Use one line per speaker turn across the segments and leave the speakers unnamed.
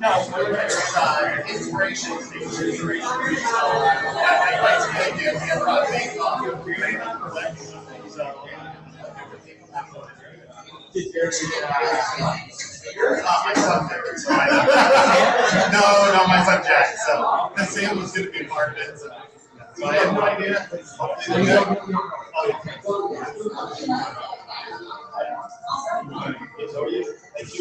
No, my son Jack. So the Sam was going to be part of it. So I have no idea. Hopefully they're good. Thank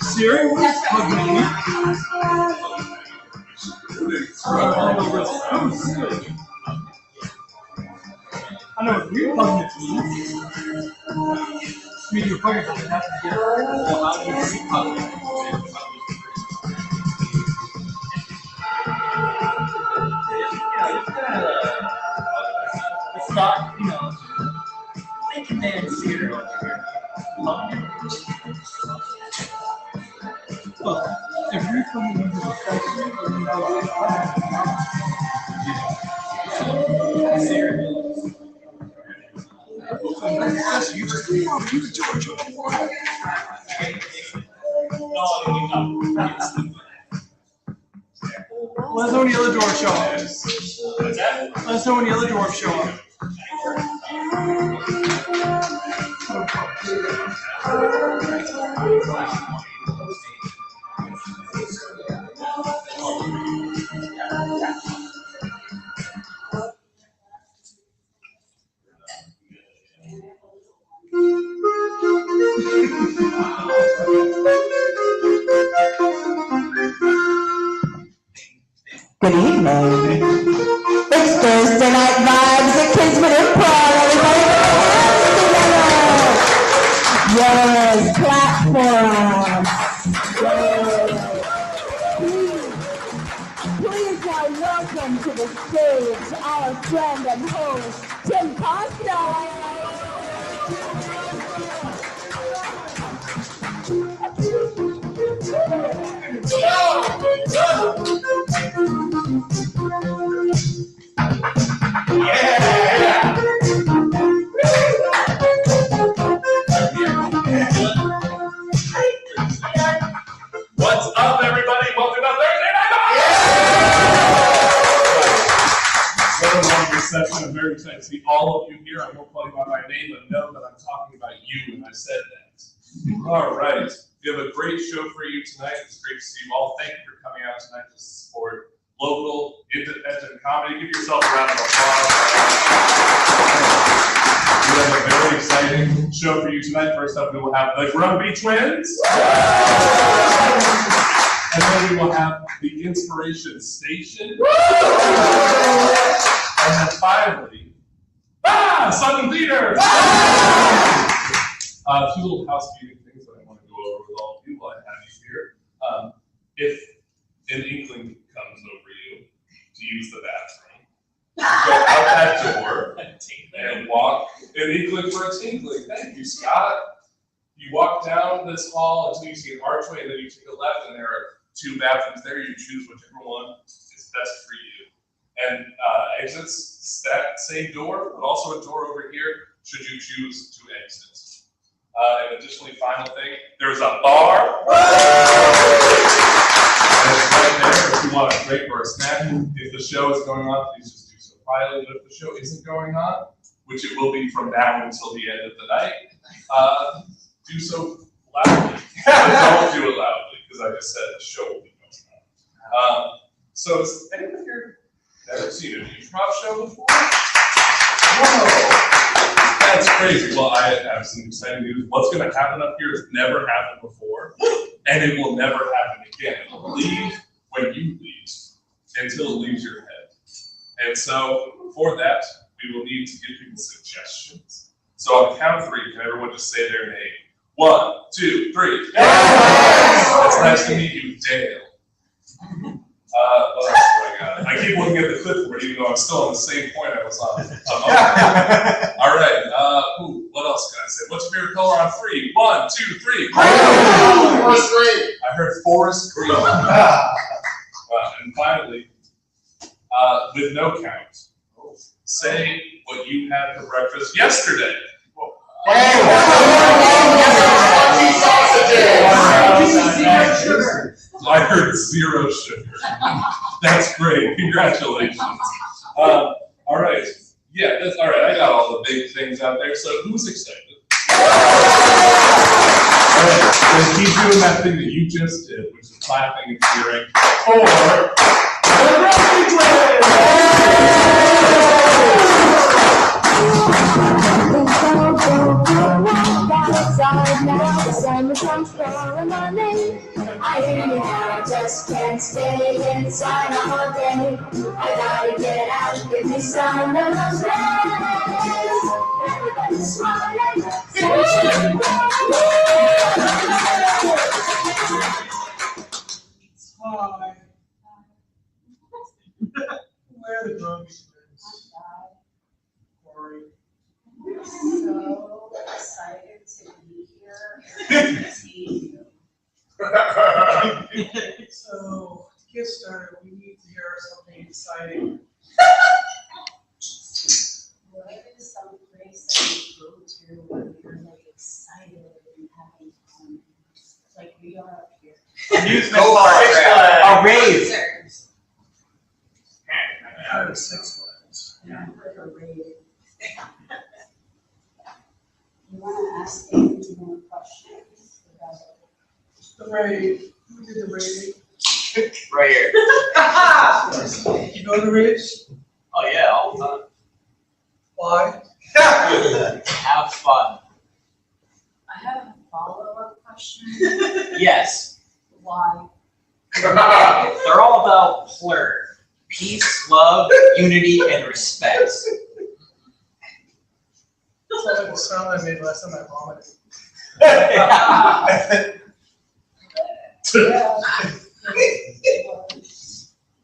Siri was hugging me. I know if you're hugging it to me. I mean, you're hugging it, have to get it's not, think man's here. Well, if you're coming into the country, you just you Georgia. Let's know when the other dwarves show up. What's that? Let's know when the other dwarves show up.
Good evening. It's Thursday Night Vibes at Kingsman Improv. Everybody put your hands together. Yes, clap for us. Please now welcome to the stage our friend and host, Tim Costa.
What's up, everybody? Welcome to Thursday Night Vibes! What a long reception. I'm very excited to see all of you here. I won't call you by my name, but know that I'm talking about you when I said that. All right. We have a great show for you tonight. It's great to see you all. Thank you for coming out tonight to support local independent comedy. Give yourself a round of applause. We have a very exciting show for you tonight. First up, we will have the Grumpy Twins. And then we will have the Inspiration Station. And then finally, Southern Theater. A few little housekeeping things that I want to go over with all of you while I have you here. If an inkling comes over you to use the bathroom, go out that door and walk. An inkling for a tinkling. Thank you, Scott. You walk down this hall until you see an archway, and then you take a left, and there are 2 bathrooms there. You choose whichever one is best for you. And exits that same door, but also a door over here, should you choose to exit. And additionally, final thing, there's a bar. And it's right there if you want a drink or a snack. If the show is going on, please just do so quietly. But if the show isn't going on, which it will be from now until the end of the night, do so loudly. But don't do it loudly, because I just said the show will be going on. So has anyone here never seen an improv show before? Whoa! That's crazy. Well, I have some exciting news. What's going to happen up here has never happened before, and it will never happen again. It will leave when you leave until it leaves your head. And so for that, we will need to give people suggestions. So on the count of 3, can everyone just say their name? 1, 2, 3. Yes! It's nice to meet you, Dale. What else do I got? I keep looking at the clipboard, even though I'm still on the same point I was on. All right. What else can I say? What's your favorite color on 3? 1, 2, 3.
Forest green.
I heard forest green. And finally, with no count, say what you had for breakfast yesterday. I heard 0 sugar. That's great. Congratulations. All right. Yeah, that's all right. I got all the big things out there. So who's excited? All right. Then keep doing that thing that you just did, which is clapping and cheering for the Rugby
I just can't stay inside all day. I gotta get out, give me some of those rays. Everybody's smiling,
Hi. Where are the drums? Corey.
So excited to be here and to see you.
So, to get started, we need to hear something exciting.
What is some place that you go to when you're like excited and having fun? Like we are up here.
Amusement park. A rave.
Out of 6 Flags.
Yeah, like a rave. You wanna ask any more questions about
The rave. Who did the rave?
Right here.
You go to raves?
Oh yeah, all the time.
Why?
Have fun.
I have a follow-up question.
Yes.
Why?
They're all about plur. Peace, love, unity, and respect.
It's like the sound I made last time I vomited.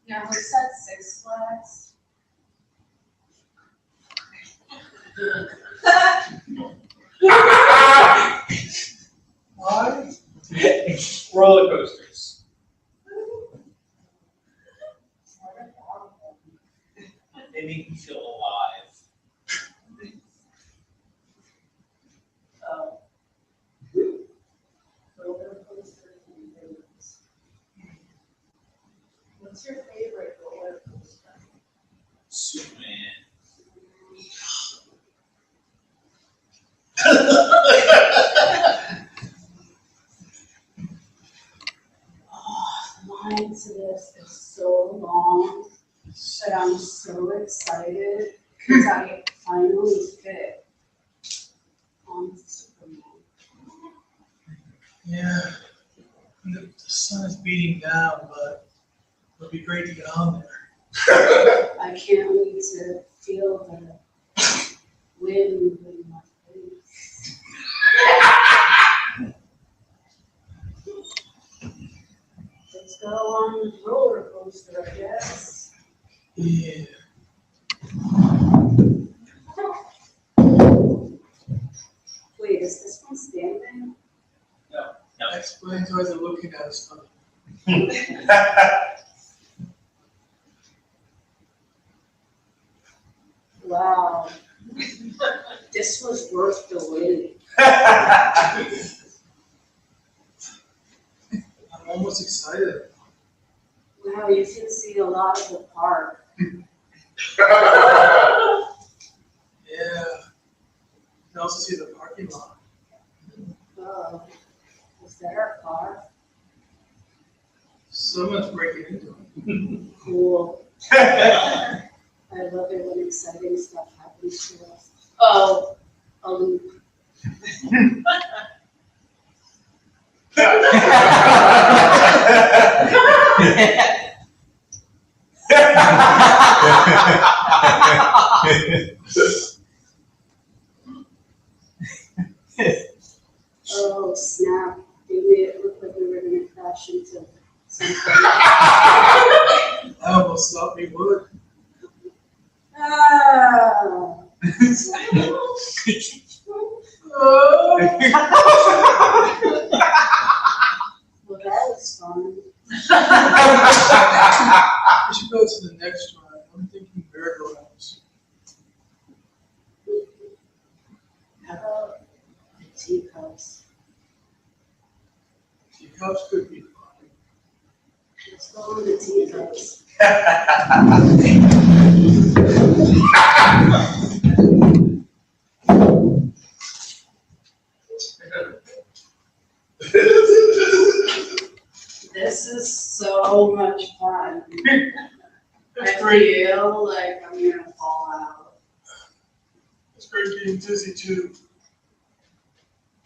Yeah, what's that Six Flags?
Why?
Roller coasters.
What about them?
They make me feel alive.
Oh. Roller coaster and things. What's your favorite roller coaster?
Superman.
Mine to this is so long, but I'm so excited because I finally fit on Superman.
Yeah. The sun is beating down, but it'll be great to get on there.
I can't wait to feel the wind in my face. Let's go on the roller coaster, I guess.
Yeah.
Wait, is this one standing?
Explains why they're looking at us funny.
Wow. This was worth the wait.
I'm almost excited.
Wow, you can see a lot of the park.
Yeah. You can also see the parking lot.
Oh, is there a car?
Someone's breaking into it.
Cool. I love it when exciting stuff happens to us. Oh, a loop. Oh, snap. They made it look like we were gonna crash into something.
I almost thought we would.
Ah. Well, that was fun.
We should go to the next one. I'm thinking merry-go-rounds.
How about the teacups?
Teacups could be fun.
Let's go on the teacups. This is so much fun. I feel like I'm gonna fall out.
It's great getting dizzy too.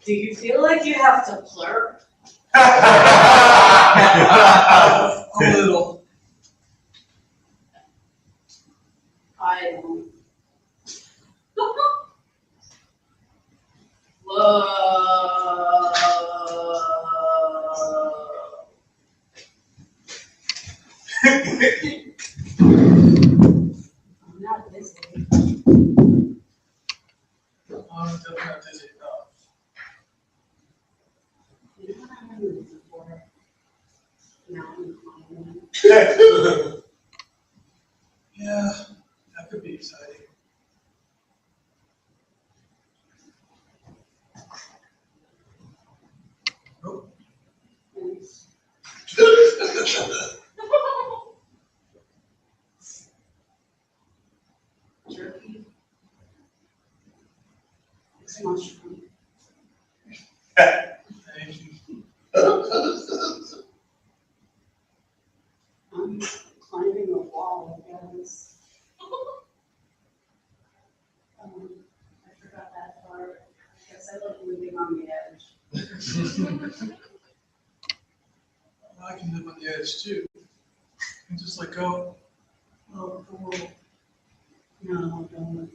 Do you feel like you have to flirt?
A little.
I don't. Whoa. I'm not busy.
I'm definitely not dizzy enough.
You know what I'm gonna do for mountain climbing?
Yeah, that could be exciting. Oh.
Thanks. Jerky. It's mushroom.
Thank you.
I'm climbing a wall, guys. I forgot that part. I guess I like living on the edge.
I can live on the edge too. And just let go.
Oh, cool. No, don't.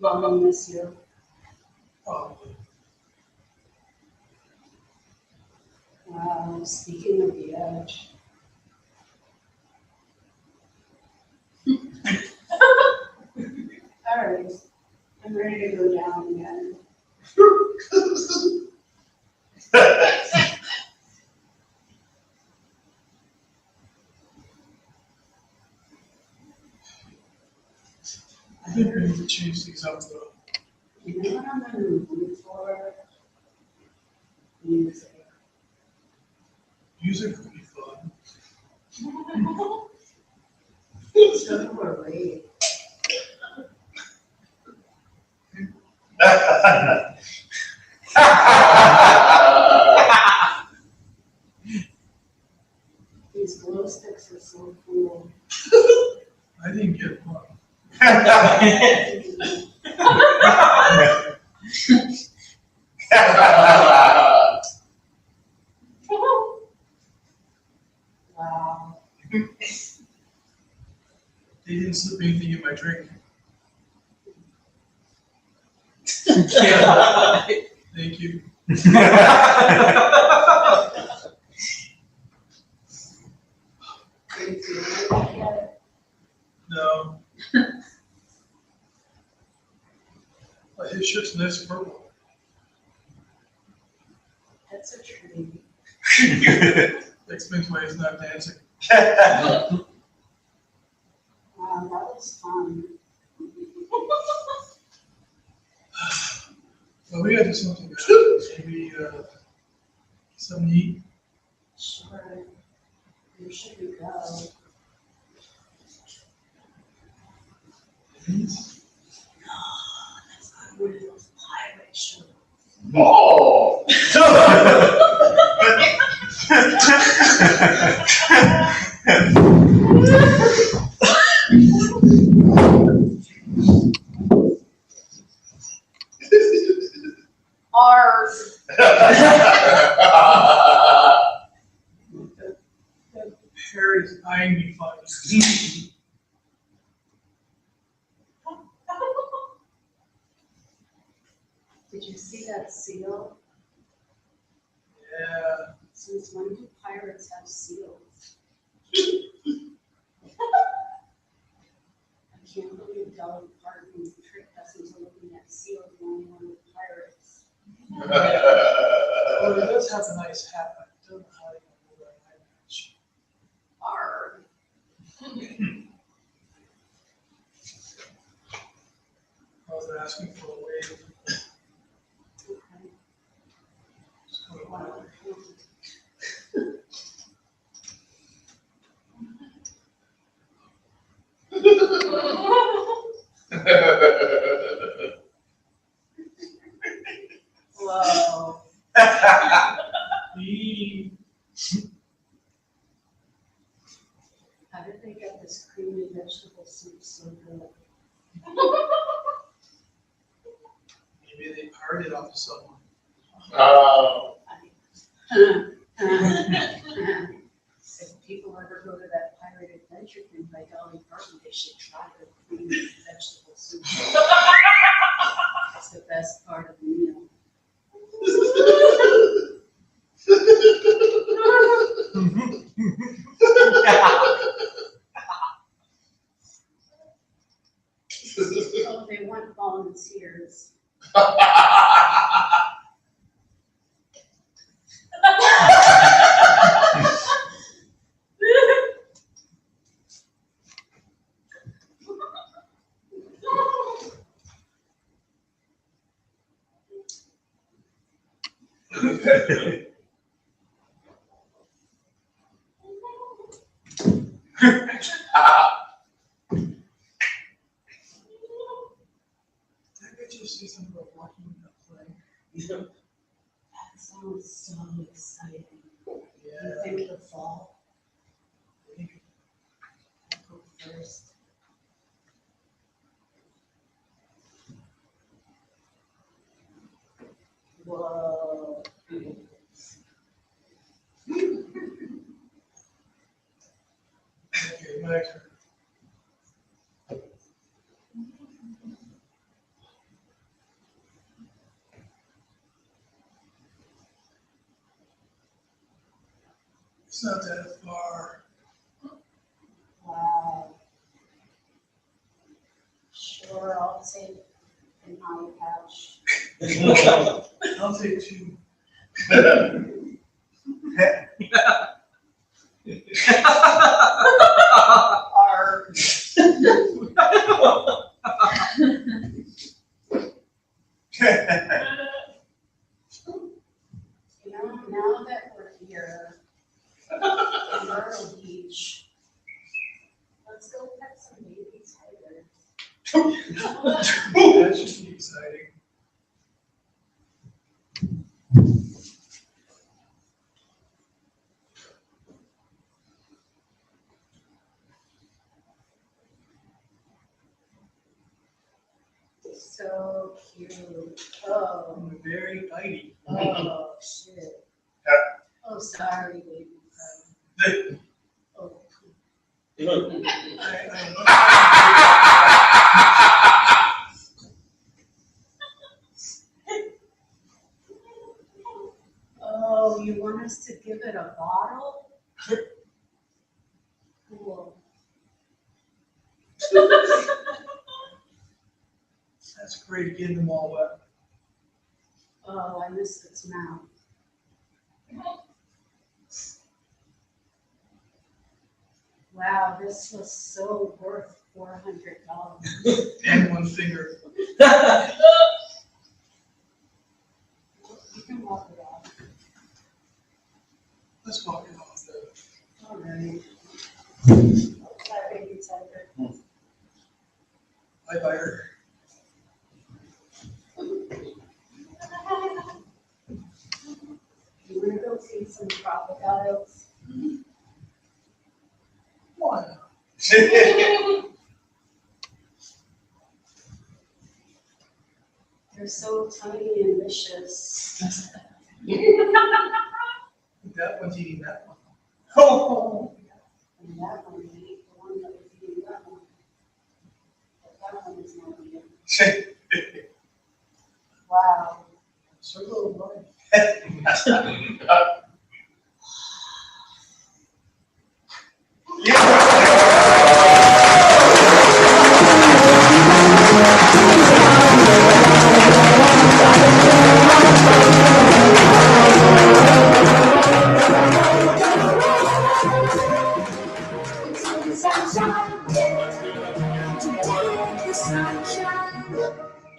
Mom, I'll miss you.
Probably.
Wow, speaking of the edge. All right, I'm ready to go down again.
I think we need to change things up though.
You know what I'm gonna move for? Music.
Music would be fun.
So we're late. These glow sticks are so cool.
I didn't get one.
Wow.
They didn't slip anything in my drink. Thank you.
Are you feeling like that?
No. But his shirt's nice purple.
Have That's a treat.
That explains why he's not dancing.
Wow, that was fun.
Well, we gotta do something, maybe, something to eat.
Sure. Where should we go? One of those pirate shows.
Oh.
Arg.
Harry's eyeing me funny.
Did you see that seal?
Yeah.
Since when do pirates have seals? I can't believe Dolly Parton tricked us into looking at seals when we wanted pirates.
Well, it does have a nice hat, but it doesn't hide under an eye patch.
Arg.
I was asking for a wave.
Okay.
Just go to my way.
Whoa.
Eee.
How did they get this creamy vegetable soup so good?
Maybe they pirated off of someone.
Oh.
If people ever go to that pirate adventure thing by Dolly Parton, they should try the creamy vegetable soup. It's the best part of the meal. Oh, they want volunteers.
Did you say something about walking in that plane?
That sounds so exciting. You
Yeah.
think the fall? I'll go first. Whoa.
Okay, my turn. It's not that far.
Wow. Sure, I'll take an eye patch.
I'll take two.
Arg. You know, now that we're here in Myrtle Beach, let's go pet some baby tigers.
That should be exciting.
So cute. Oh,
I'm very bitey.
oh, shit. Oh, sorry, baby. Oh. Oh, you want us to give it a bottle? Cool.
That's great, getting them all wet.
Oh, I missed its mouth. Wow, this was so worth $400.
And one finger.
You can walk it off.
Let's walk it off.
All right. That baby tiger.
Bye bye her.
You wanna go see some crocodiles?
Why not?
They're so tiny and vicious.
That one's eating that one.
Oh. And that one ate the one that was eating that one. But that one is not eating. Wow.
Circle of life.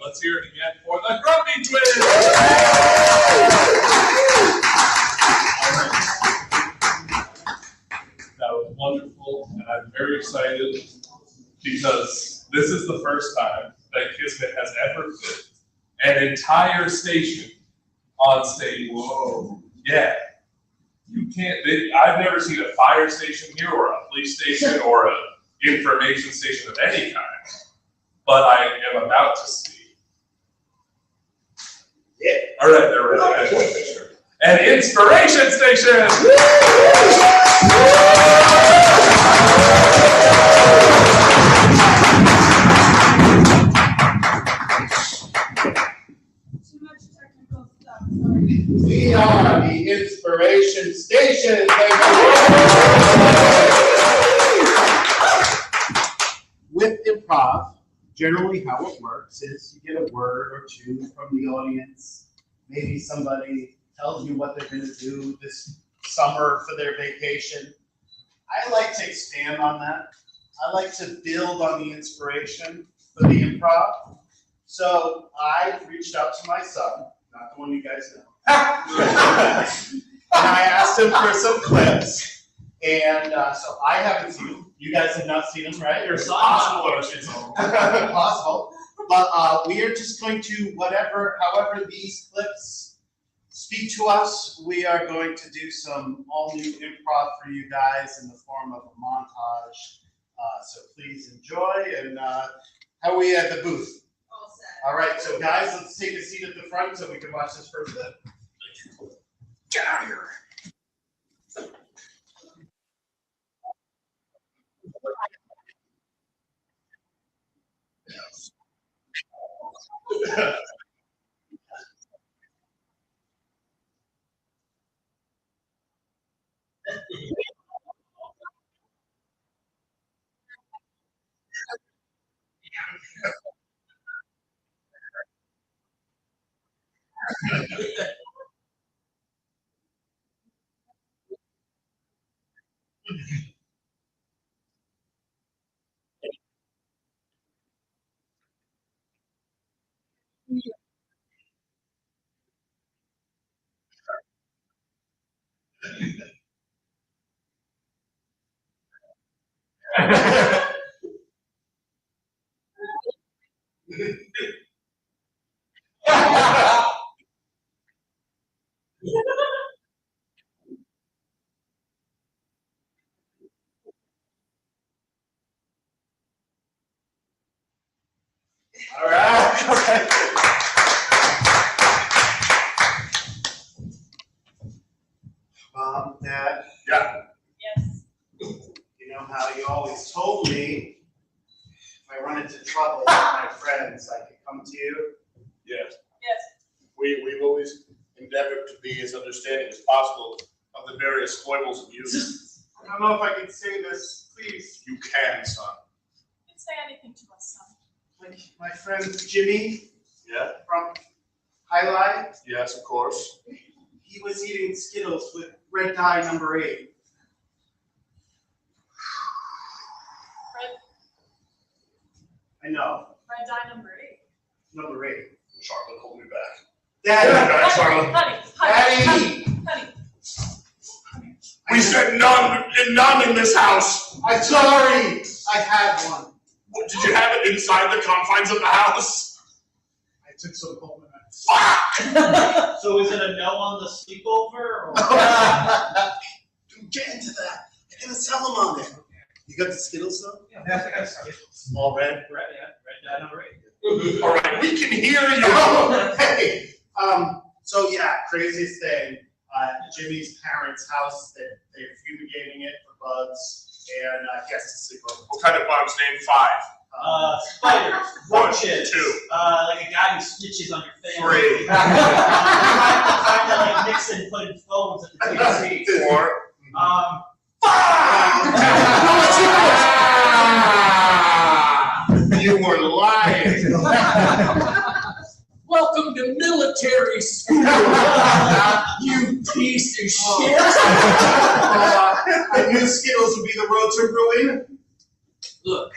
Let's hear it again for the Grumpy Twins. That was wonderful, and I'm very excited because this is the first time that Kismet has ever put an entire station on stage. Whoa. Yeah. You can't, I've never seen a fire station here or a police station or a information station of any kind, but I am about to see. Yeah. All right, they're ready. I just want to make sure. An inspiration station.
Too much technical stuff, sorry.
We are the Inspiration Station. With improv, generally how it works is you get a word or two from the audience. Maybe somebody tells you what they're going to do this summer for their vacation. I like to expand on that. I like to build on the inspiration for the improv. So I reached out to my son, not the one you guys know. And I asked him for some clips. And so I haven't seen them. You guys have not seen them, right?
There's possible or she's
Possible. But we are just going to, however these clips speak to us, we are going to do some all-new improv for you guys in the form of a montage. So please enjoy. And how are we at the booth?
All set.
All right, so guys, let's take a seat at the front so we can watch this first clip.
Get out of here.
All right. Okay. Mom, Dad.
Yeah.
Yes.
You know how you always told me if I run into trouble with my friends, I could come to you?
Yes,
Yes.
we've always endeavored to be as understanding as possible of the various foibles of youth.
I don't know if I can say this, please.
You can, son.
You can say anything to us, son.
My friend Jimmy
Yeah?
from Highlight,
Yes, of course.
he was eating Skittles with red dye number 8. I know,
Red dye number 8.
number 8.
Charlotte, hold me back.
Daddy,
Charlotte.
Daddy,
Honey.
We said none in this house.
I'm sorry. I had one.
What, did you have it inside the confines of the house?
I took some home.
Fuck!
So is it a no on the sleepover? Or?
Don't get into that. I'm gonna tell him on it. You got the Skittles though?
Yeah,
Small red.
Red number 8.
All right, we can hear you.
Hey, so yeah, craziest thing. Jimmy's parents' house. They're fumigating it for bugs, and he has to sleep over.
What kind of bugs? Name 5.
Spiders,
1,
roaches,
2.
like a guy who snitches on your family.
3.
Trying to like Nixon putting phones at the TC.
4. You were lying.
Welcome to military school, you piece of shit.
I knew Skittles would be the road to ruin.
Look,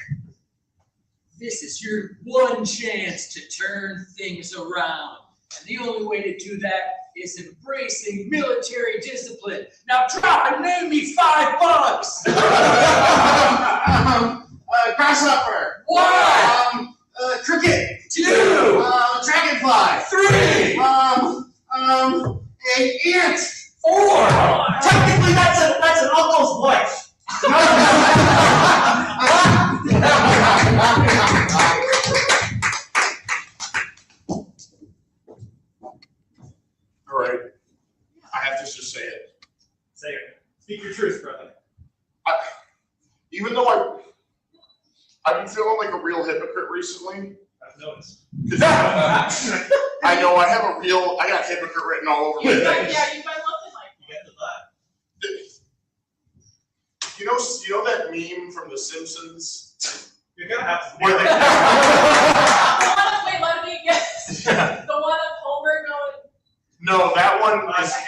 this is your one chance to turn things around. And the only way to do that is embracing military discipline. Now drop and name me 5 bugs!
Grasshopper.
1,
Cricket.
2,
Dragonfly.
3,
An ant.
4.
Technically, that's an uncle's wife.
All right. I have to just say it.
Say it. Speak your truth, brother.
Even though I've been feeling like a real hypocrite recently.
I've noticed.
I know I got hypocrite written all over my
Yeah,
face.
you've been looking like
You get the vibe.
You know that meme from The Simpsons?
You're gonna have to.
Where they
wait, let me guess. The one of Homer going,
No, that one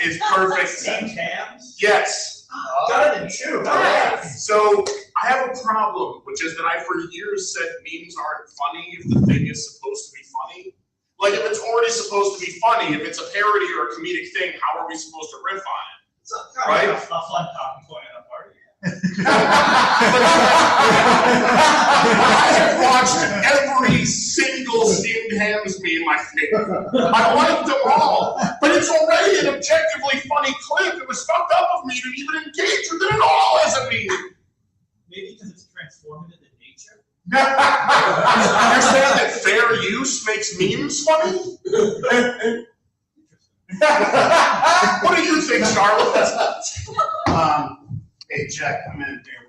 is perfect.
Same cams?
Yes.
Got it in 2.
Nice.
So I have a problem, which is that I for years said memes aren't funny if the thing is supposed to be funny. Like if it's already supposed to be funny, if it's a parody or a comedic thing, how are we supposed to riff on it?
It's kind of a fun talking point at a party.
I have watched every single steamed hams meme I think. I liked them all, but it's already an objectively funny clip. It was fucked up of me to even engage with it at all as a meme.
Maybe because it's transformative in nature.
You're saying that fair use makes memes funny? What do you think, Charlotte?
Hey, Jack, come in here.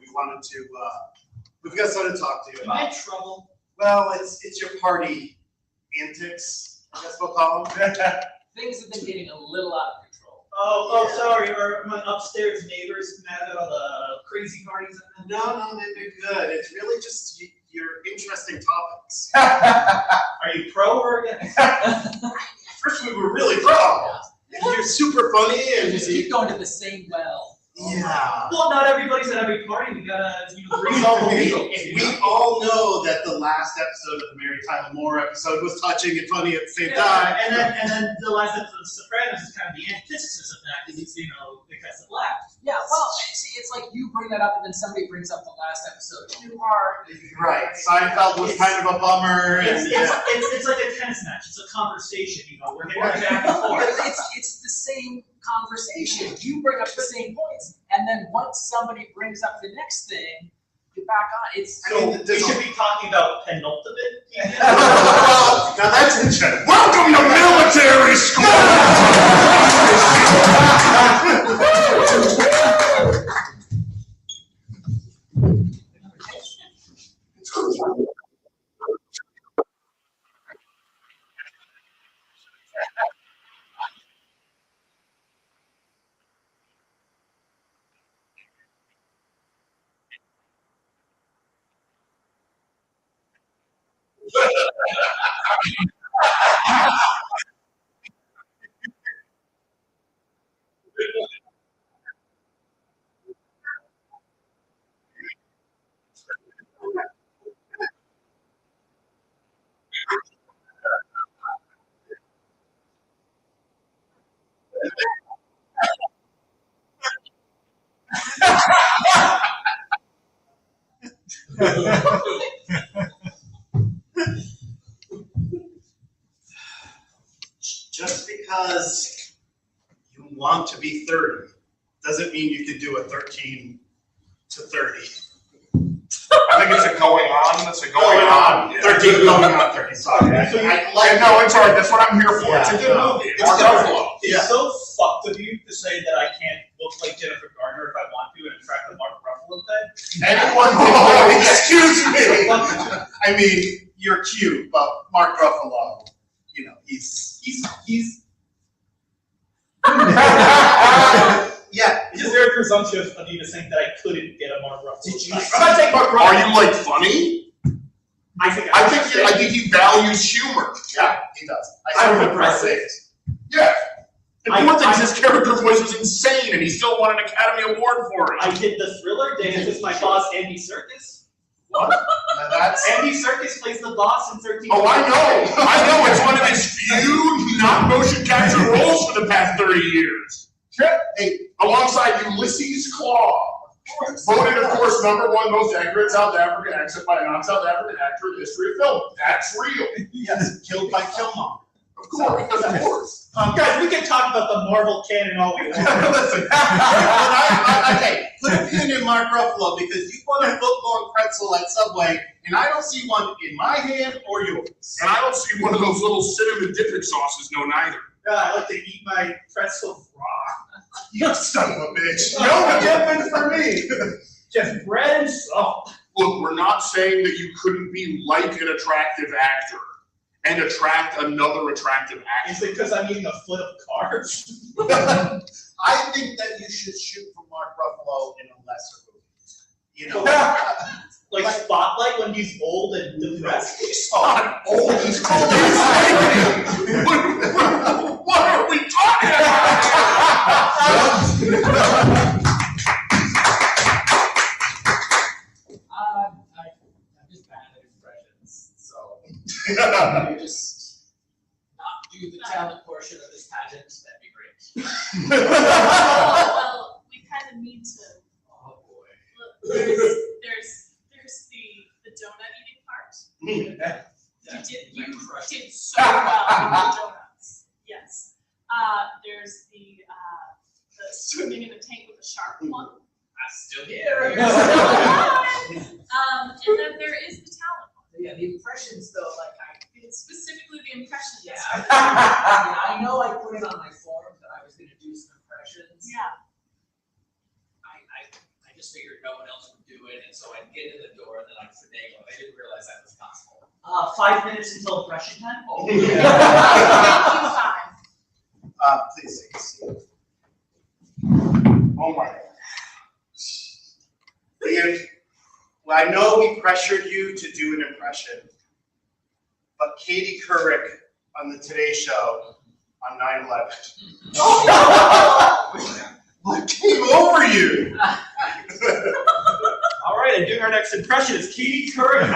We've got something to talk to you
Am I in
about.
trouble?
Well, it's your party antics, I guess we'll call them.
Things have been getting a little out of control.
Oh, sorry. Are my upstairs neighbors mad at all the crazy parties?
No, they're good. It's really just your interesting topics.
Are you pro or against?
First, we were really pro. You're super funny and
Just keep going to the same well.
yeah.
Well, not everybody's at every party. We gotta resolve the legal.
We all know that the last episode of the Mary Tyler Moore episode was touching and funny at the same time.
And then the last episode of Sopranos is kind of the antithesis of that because it's it gets it left.
Yeah, well, see, it's like you bring that up and then somebody brings up the last episode too hard.
Right. Seinfeld was kind of a bummer.
It's
And,
like a tennis match. It's a conversation, where they're going back and forth.
It's the same conversation. You bring up the same points, and then once somebody brings up the next thing, you're back on. It's
So we should be talking about penultimate.
now that's interesting.
Welcome to military school!
Just because you want to be 30 doesn't mean you can do a 13 to 30.
I think it's a going on. It's a going on.
13 going on 30. Sorry.
No, it's alright. That's what I'm here for. It's a good movie.
It's
Mark
good.
Ruffalo.
It's so fucked of you to say that I can't look like Jennifer Garner if I want to and attract the Mark Ruffalo type.
Anyone can excuse me. I mean, you're cute, but Mark Ruffalo, you know, he's yeah.
It's just very presumptuous of you to think that I couldn't get a Mark Ruffalo.
Did you-
type. I'm not saying Mark Ruffalo.
Are you like funny?
I think
I think he values humor.
Yeah, he does. I remember it.
Yeah. And
I-
Poor Things,
I-
his character voice was insane, and he still won an Academy Award for it.
I did the Thriller dance with my boss Andy Serkis.
Now that's
Andy Serkis plays the boss in 13.
Oh, I know. I know. It's one of his few non-motion capture roles for the past 30 years. Hey, alongside Ulysses Claw. Voted, of course, #1 most accurate South African accent by a non-South African actor in the history of film. That's real.
yes, killed by Killmonger.
Of course. Of course.
Guys, we can talk about the Marvel canon all we want.
Listen, okay, put a pin in Mark Ruffalo because you want a footlong pretzel at Subway, and I don't see one in my hand or yours.
And I don't see one of those little cinnamon dipping sauces, no, neither.
I like to eat my pretzel raw.
You son of a bitch. No dipping for me.
Just bread and salt.
Look, we're not saying that you couldn't be like an attractive actor and attract another attractive actor.
Is it because I'm eating a foot of carbs?
I think that you should shoot for Mark Ruffalo in a lesser movie. You know,
Like Spotlight when he's old and depressed?
He's not old. He's called What are we talking about?
I'm just bad at impressions, so you just not do the talent portion of this pageant, that'd be great.
Well, we kind of need to,
Oh, boy.
look, there's the donut eating part. You did so well with the donuts, yes. There's the swimming in a tank with a shark one.
I'm still here.
And then there is the talent one.
Yeah, the impressions though, like
It's specifically the impressions.
yeah, I know I put it on my form that I was gonna do some impressions.
Yeah.
I just figured no one else would do it, and so I'd get in the door and then I'd finagle. I didn't realize that was possible.
5 minutes until impression time?
Oh,
Thank you, Five.
please take a seat. Oh my God. Liam, well, I know we pressured you to do an impression, but Katie Couric on the Today Show on 9/11. What came over you?
All right, and doing our next impression is Katie Couric.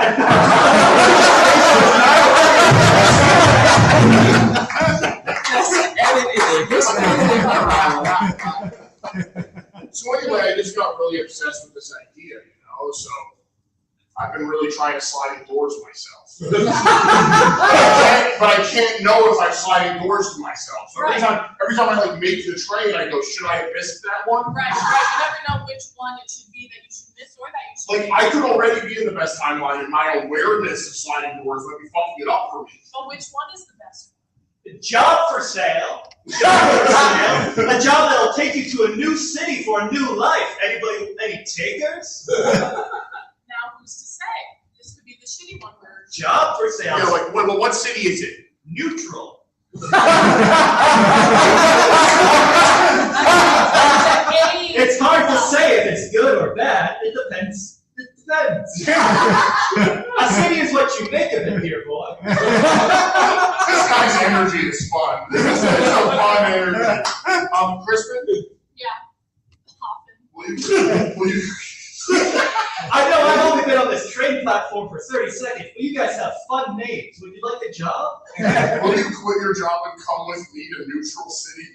So anyway, I just got really obsessed with this idea, so I've been really trying to slide doors myself. But I can't know if I'm sliding doors to myself. So every time I like make the train, I go, should I have missed that one?
Right. You never know which one it should be that you should miss or that you should.
Like I could already be in the best timeline, and my awareness of sliding doors might be fucking it up for me.
But which one is the best
Job for sale. Job for sale. A job that'll take you to a new city for a new life. Anybody, any takers?
one? Now, who's to say? This could be the shitty one where.
Job for sale.
Yeah, like what city is it?
Neutral. It's hard to say if it's good or bad. It depends. It depends. A city is what you make of it, dear boy.
This guy's energy is fun. This is a fun energy. Crispin?
Yeah. Hopping.
Will you
I know I've only been on this train platform for 30 seconds, but you guys have fun names. Would you like a job?
will you quit your job and come with me to Neutral City?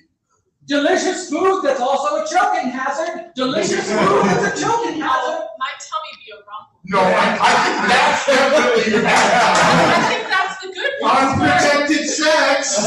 Delicious food that's also a choking hazard. Delicious food that's a choking hazard.
My tummy be a rumble.
No, I think that's definitely the bad
I
guy.
think that's the good part.
Unprotected sex.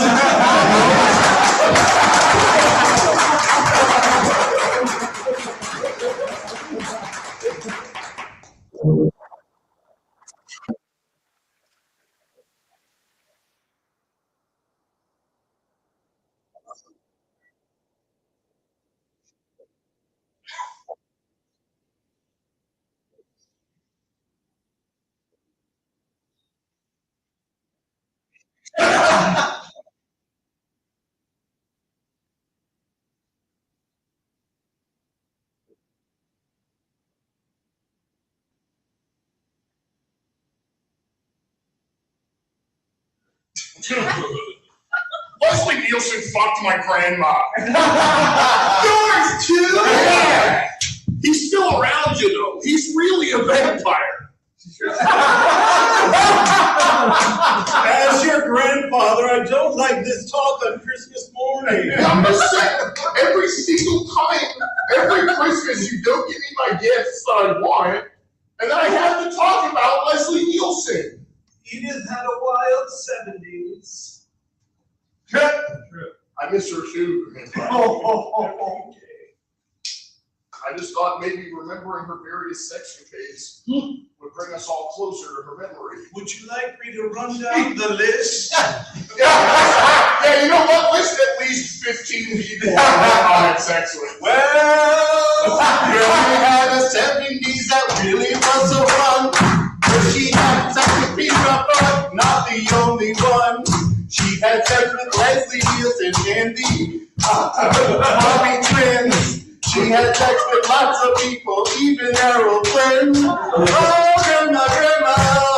Leslie Nielsen fucked my grandma.
Yours too.
Yeah. He's still around, you know. He's really a vampire.
As your grandfather, I don't like this talk on Christmas morning.
I'm just saying, every single time, every Christmas, you don't give me my gifts that I want, and then I have to talk about Leslie Nielsen.
Edith had a wild 70s.
I miss her too.
Oh.
I just thought maybe remembering her various sexcapades would bring us all closer to her memory.
Would you like me to run down the list?
Yeah, you know what? List at least 15 people I had sex with.
Well, we had a 70s that really was so fun. But she had sex with Peter, but not the only one. She had sex with Leslie Nielsen and the Harvey twins. She had sex with lots of people, even Errol Flynn. Oh, grandma, grandma,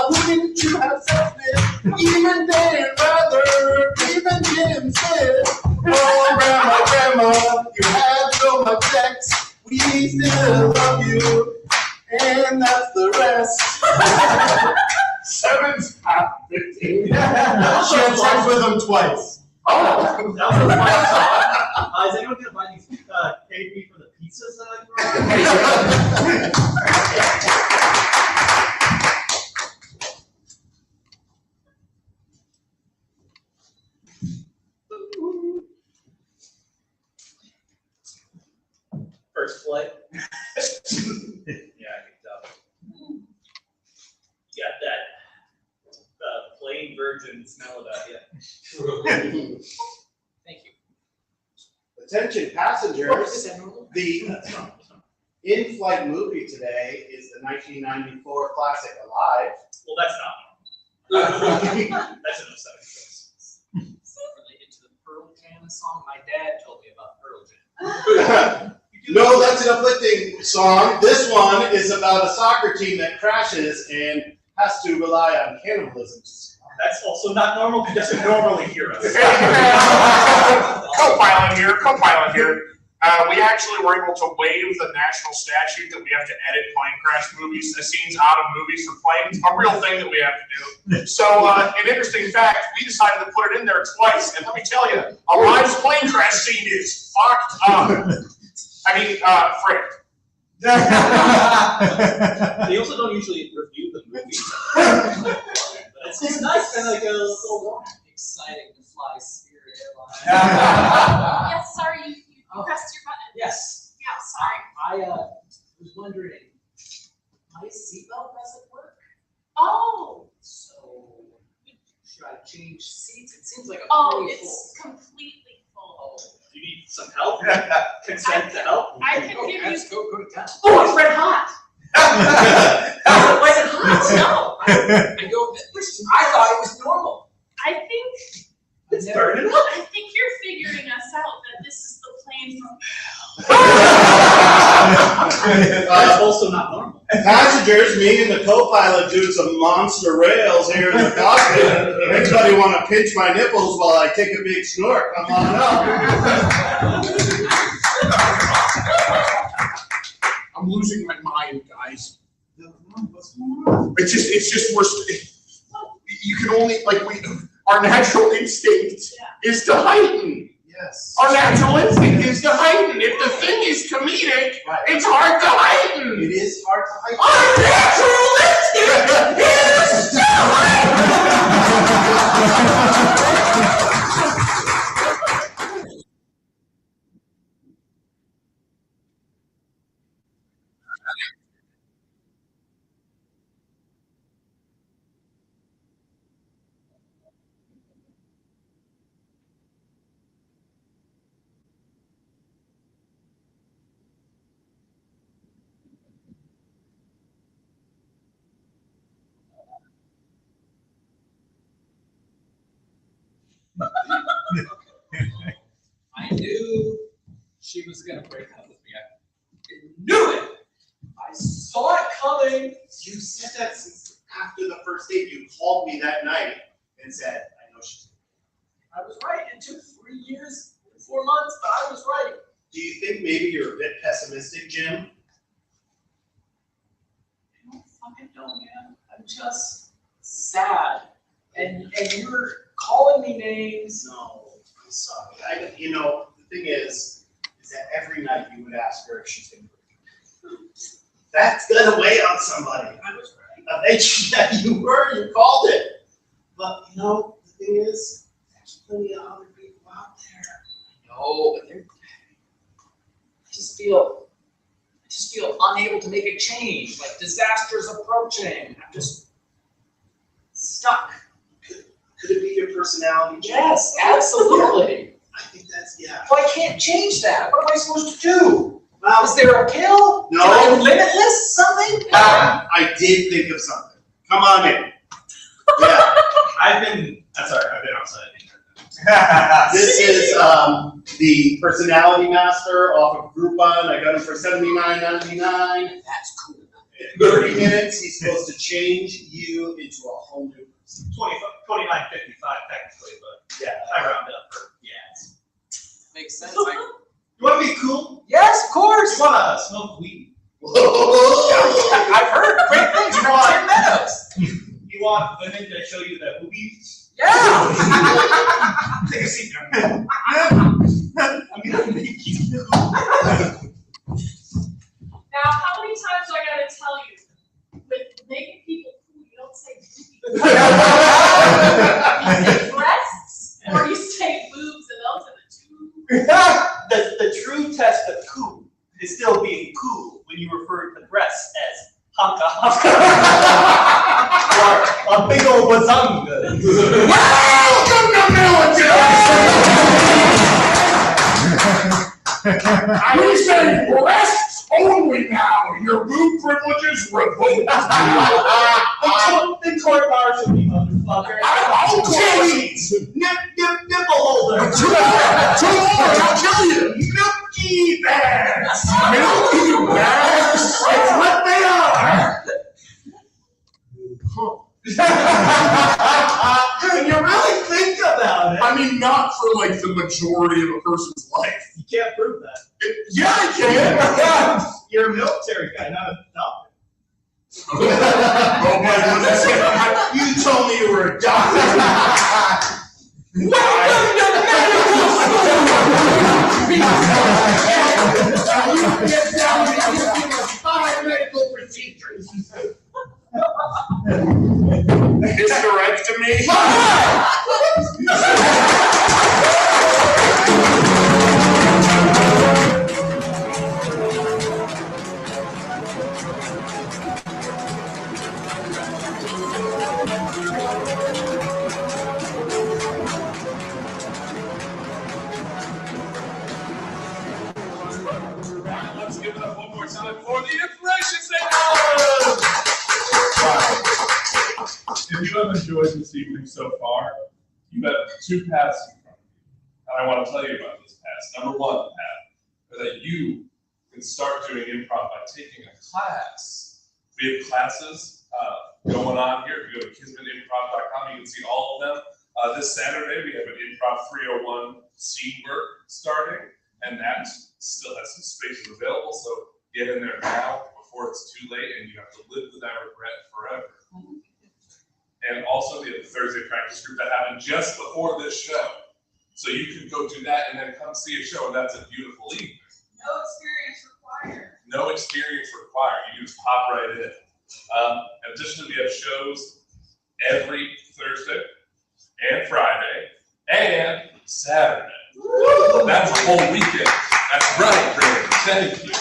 who didn't you have sex with? Even Dan Rather, even Jim Smith. Oh, grandma, grandma, you had so much sex. We still love you, and that's the rest.
7's half 15.
She had sex with him twice.
Oh,
That was a fun song. Is anyone gonna buy these paid me for the pizzas that I brought? First flight. Yeah, I can tell. You got that plain virgin smell about you.
Thank you.
Attention passengers, the in-flight movie today is the 1994 classic Alive.
Well, that's not normal. That's an upsetting choice.
Related to the Pearl Jam song, my dad told me about Pearl Jam.
No, that's an afflicting song. This one is about a soccer team that crashes and has to rely on cannibalism.
That's also not normal. He doesn't normally hear us.
Co-pilot here. We actually were able to waive the national statute that we have to edit plane crash movies, scenes out of movies for planes. A real thing that we have to do. So, an interesting fact, we decided to put it in there twice, and let me tell you, Alive's plane crash scene is fucked up. I mean, frick.
They also don't usually review the movies. But it's nice, kind of like a little warning.
Exciting to fly Spirit Airlines.
Yes, sorry, you pressed your button.
Yes,
Yeah, sorry.
I was wondering, my seatbelt doesn't work,
Oh,
so should I change seats? It seems like I'm
oh,
pretty full.
it's completely full.
Do you need some help? Consent to help?
I can
Oh,
give you.
yes, go to town.
Oh, it's red hot.
Why is it hot?
No, I go, I thought it was normal.
I think
It's burning up.
I think you're figuring us out that this is the plane from.
It's also not normal.
Passengers, me and the co-pilot do some monster rails here in the cockpit. Anybody want to pinch my nipples while I take a big snort? Come on up.
I'm losing my mind, guys. It's just worse. You can only, our natural instinct is to heighten.
Yes.
Our natural instinct is to heighten. If the thing is comedic, it's hard to heighten.
It is hard to heighten.
Our natural
I knew she was gonna break up with me. I knew it. I saw it coming.
You said that since after the first date. You called me that night and said, I know she's.
I was right. It took 3 years and 4 months, but I was right.
Do you think maybe you're a bit pessimistic, Jim?
I don't fucking know, man. I'm just sad. And you're calling me names.
No, I'm sorry. You know, the thing is that every night you would ask her if she's been pretty. That's gonna weigh on somebody.
I was right.
Eventually, yeah, you called it. But you know, the thing is, there's plenty of other people out there.
No, but I just feel unable to make a change. Like disaster's approaching. I'm just stuck.
Could it be your personality? Jim?
Yes, absolutely.
I think that's, yeah.
Well, I can't change that. What am I supposed to do?
Well,
Is there a pill?
No.
Can I limitless something?
I did think of something. Come on in. Yeah.
I've been outside.
This is the personality master off of Groupon. I got him for $79.99.
That's cool.
In 30 minutes, he's supposed to change you into a whole new person.
29.55 technically, but
Yeah.
I round up for
Makes sense.
You want to be cool?
Yes, of course.
You want to smoke weed?
I've heard great things from Tim Meadows.
You want women to show you the boobies?
Yeah.
Take a seat now. I'm gonna make you.
Now, how many times do I gotta tell you? With making people cool, you don't say boobies. You say breasts, or you say boobs, and those are the two.
The true test of cool is still being cool when you refer to breasts as honka honka or a big old bazonga.
Welcome to military! We say breasts only now. Your boob privileges revoked.
The court martial me, motherfucker.
I'll kill you.
Nipple holder.
Two more, I'll kill you. Milky bags. Milky bags. It's what they are.
When you really think about it.
I mean, not for like the majority of a person's life.
You can't prove that.
Yeah, I can.
You're a military guy, not a doctor.
Oh my goodness. You told me you were a doctor. Welcome to medical school. You get down here and give us 5 medical procedures. Hysterectomy.
Let's give it up one more time for the information segment. If you have enjoyed this evening so far, you have 2 paths in front of you. And I want to tell you about this path. Number 1 path is that you can start doing improv by taking a class. We have classes going on here. If you go to kismetimprov.com, you can see all of them. This Saturday, we have an Improv 301 scene work starting, and that still has some spaces available, so get in there now before it's too late and you have to live with that regret forever. And also, we have the Thursday practice group that happened just before this show. So you can go do that and then come see a show, and that's a beautiful evening.
No experience required.
No experience required. You just pop right in. In addition, we have shows every Thursday and Friday and Saturday. That's a whole weekend. That's right, Brandon. Thank you.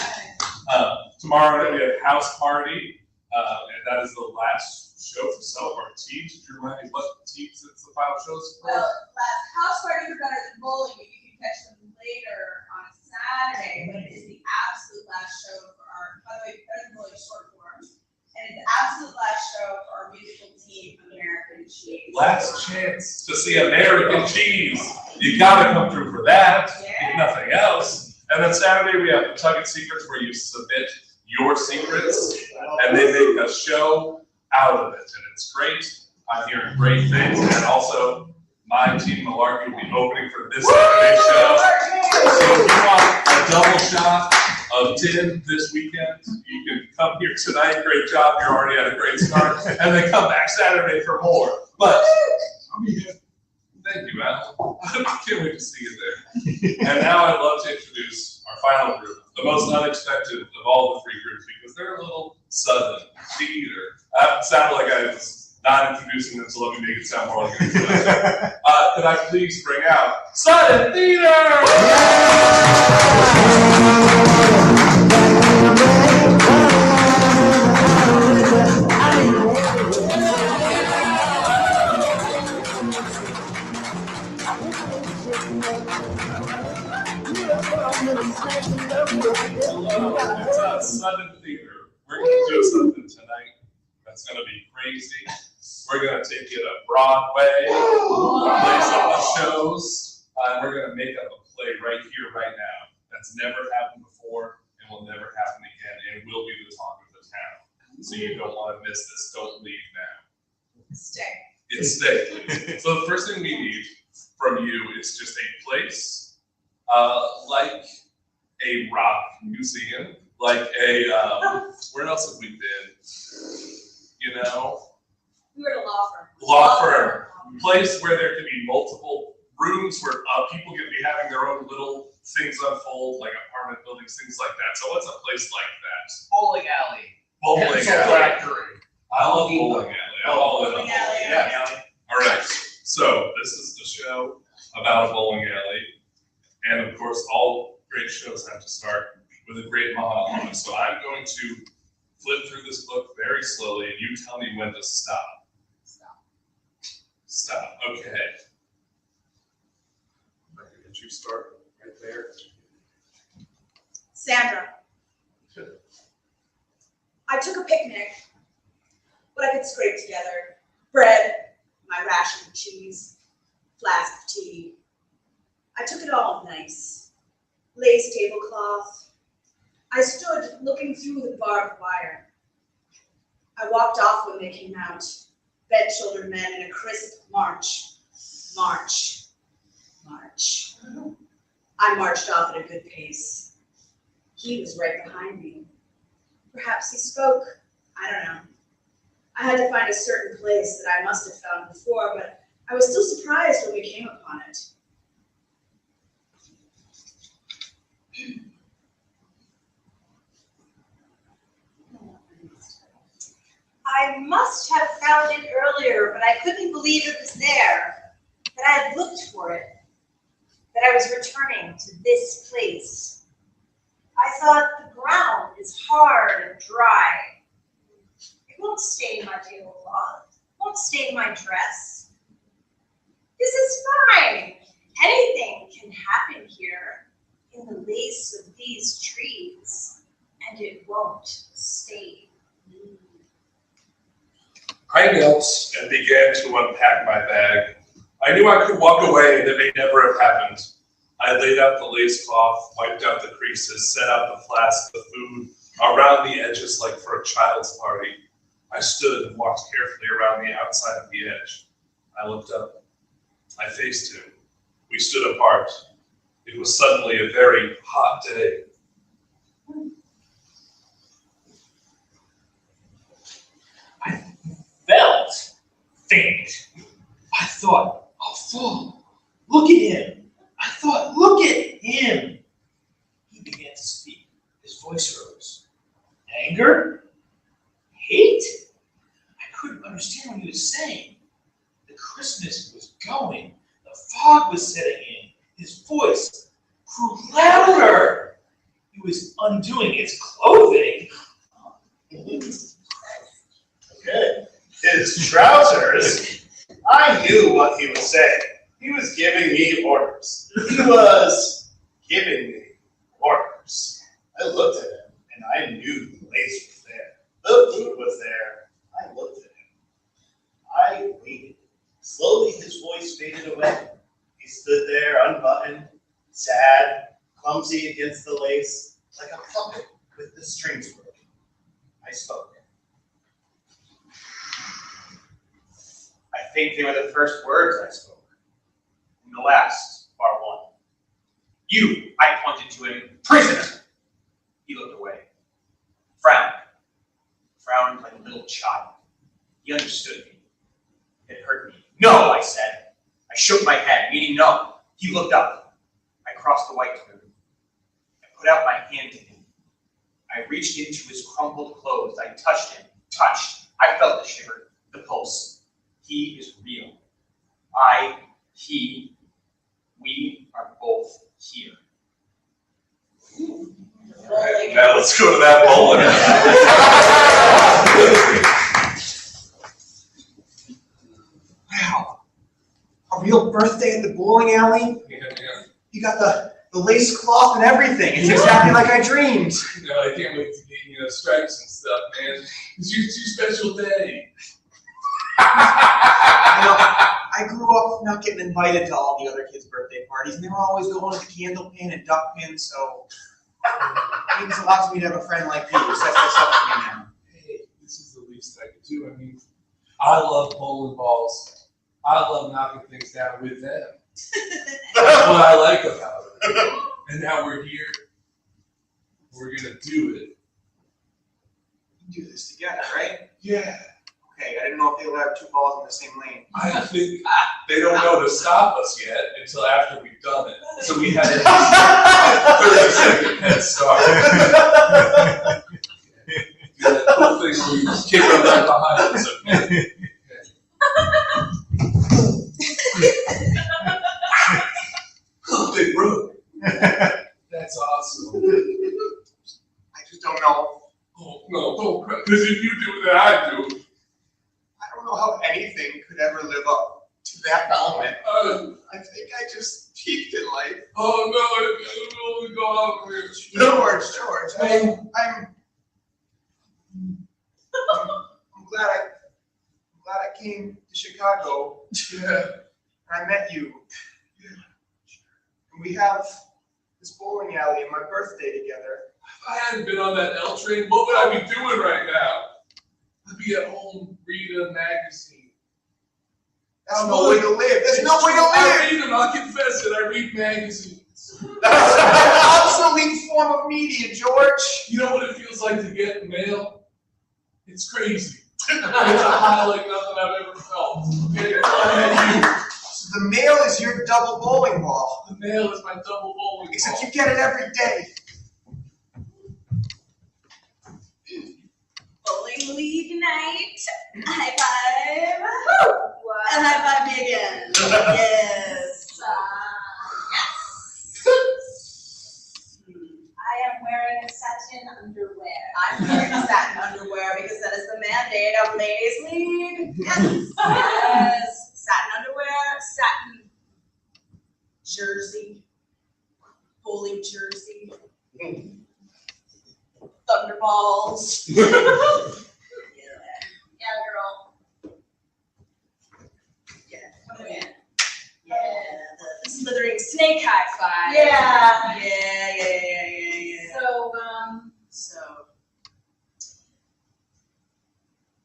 Tomorrow night we have House Party, and that is the last show for some of our teams. If you remind me what teams it's the final shows for?
Well, house parties are better than bowling, but you can catch them later on Saturday, but it is the absolute last show for our, by the way, better than bowling short form. And it's the absolute last show for our musical team, American Cheese.
Last chance to see American Cheese. You gotta come through for that, if nothing else. And then Saturday, we have Pawtucket Secrets where you submit your secrets and they make a show out of it. And it's great. I'm hearing great things. And also, my team, Malarkey, will be opening for this Saturday show. So if you want a double shot of tin this weekend, you can come here tonight. Great job. You're already at a great start. And then come back Saturday for more. But I'll be here. Thank you, Al. I can't wait to see you there. And now I'd love to introduce our final group, the most unexpected of all the three groups, because they're a little sudden. Theater. That sounded like I was not introducing them, so let me make it sound more like an introduction. Could I please bring out Sudden Theater? Sudden Theater. We're going to do something tonight that's going to be crazy. We're going to take it to Broadway, play some of the shows, and we're going to make up a play right here, right now. That's never happened before and will never happen again, and will be the talk of the town. So you don't want to miss this. Don't leave now.
Stay.
It's stay. So the first thing we need from you is just a place, like a rock museum, like a, where else have we been? You know?
We were at a law firm.
Law firm. Place where there can be multiple rooms where people can be having their own little things unfold, like apartment buildings, things like that. So what's a place like that?
Bowling alley.
Bowling
Pencil
alley.
factory.
I love bowling alley. I love it.
Bowling alley.
Yeah. All right. So this is the show about a bowling alley. And of course, all great shows have to start with a great monologue. So I'm going to flip through this book very slowly, and you tell me when to stop. Stop. Okay. Did you start right there?
Sandra. I took a picnic, what I could scrape together. Bread, my ration of cheese, flask of tea. I took it all nice. Lace tablecloth. I stood looking through the barbed wire. I walked off when they came out, bed-shouldered men in a crisp march. March. March. I marched off at a good pace. He was right behind me. Perhaps he spoke. I don't know. I had to find a certain place that I must have found before, but I was still surprised when we came upon it. I must have found it earlier, but I couldn't believe it was there, that I had looked for it, that I was returning to this place. I thought the ground is hard and dry. It won't stain my tablecloth, won't stain my dress. This is fine. Anything can happen here in the lace of these trees, and it won't stain.
I knelt and began to unpack my bag. I knew I could walk away and it may never have happened. I laid out the lace cloth, wiped out the creases, set out the flask of food around the edges like for a child's party. I stood and walked carefully around the outside of the edge. I looked up. I faced him. We stood apart. It was suddenly a very hot day.
Felt faint. I thought, I'll fall. Look at him. I thought, look at him. He began to speak. His voice rose. Anger? Hate? I couldn't understand what he was saying. The Christmas was going. The fog was setting in. His voice grew louder. He was undoing his clothing.
Okay. His trousers. I knew what he was saying. He was giving me orders. He was giving me orders. I looked at him and I knew the lace was there. The food was there. I looked at him. I waited. Slowly his voice faded away. He stood there unbuttoned, sad, clumsy against the lace, like a puppet with the strings broken. I spoke. I think they were the first words I spoke. And the last are one. You, I pointed to him, prisoner. He looked away. Frowned like a little child. He understood me. It hurt me. No, I said. I shook my head, meaning no. He looked up. I crossed the white room. I put out my hand to him. I reached into his crumpled clothes. I touched him. Touched. I felt the shiver, the pulse. He is real. We are both here.
Right, now let's go to that bowling.
Wow. A real birthday at the bowling alley?
Yeah.
You got the lace cloth and everything. It's exactly like I dreamed.
No, I can't wait to get stripes and stuff, man. It's your special day.
I grew up not getting invited to all the other kids' birthday parties, and they were always going to the candle pin and duck pin, so it means a lot to me to have a friend like you who sets this up for me now.
Hey, this is the least I could do. I mean, I love bowling balls. I love knocking things down with them. That's what I like about it. And now we're here. We're gonna do it.
We can do this together, right?
Yeah.
Okay, I didn't know if they allowed two balls in the same lane.
I don't think they don't know to stop us yet until after we've done it. So we had a 30-second head start. Do that cool thing where you kick them right behind us, okay? Big Brook. That's awesome.
I just don't know.
Oh, no, don't cry. Because if you do it, then I do it.
I don't know how anything could ever live up to that moment. I think I just peaked in life.
Oh no, it will go on here.
George, I'm glad I came to Chicago.
Yeah.
And I met you. And we have this bowling alley and my birthday together.
If I hadn't been on that L train, what would I be doing right now? I'd be at home reading a magazine.
That's no way to live. There's no way to
I
live.
read them, I'll confess it, I read magazines.
That's an obsolete form of media, George.
You know what it feels like to get mail? It's crazy. It's a high like nothing I've ever felt. Okay,
So the mail is your double bowling ball.
the mail is my double bowling
Except
ball.
you get it every day.
Bowling league night. High five. Woo! And high five me again. Yes. Yes. I am wearing satin underwear. I'm wearing satin underwear because that is the mandate of Ladies League. Yes. Yes. Satin underwear, satin jersey, bowling jersey. Thunderballs. Yeah, girl. Yeah, come in. Yeah, the slithering snake high five. Yeah. So,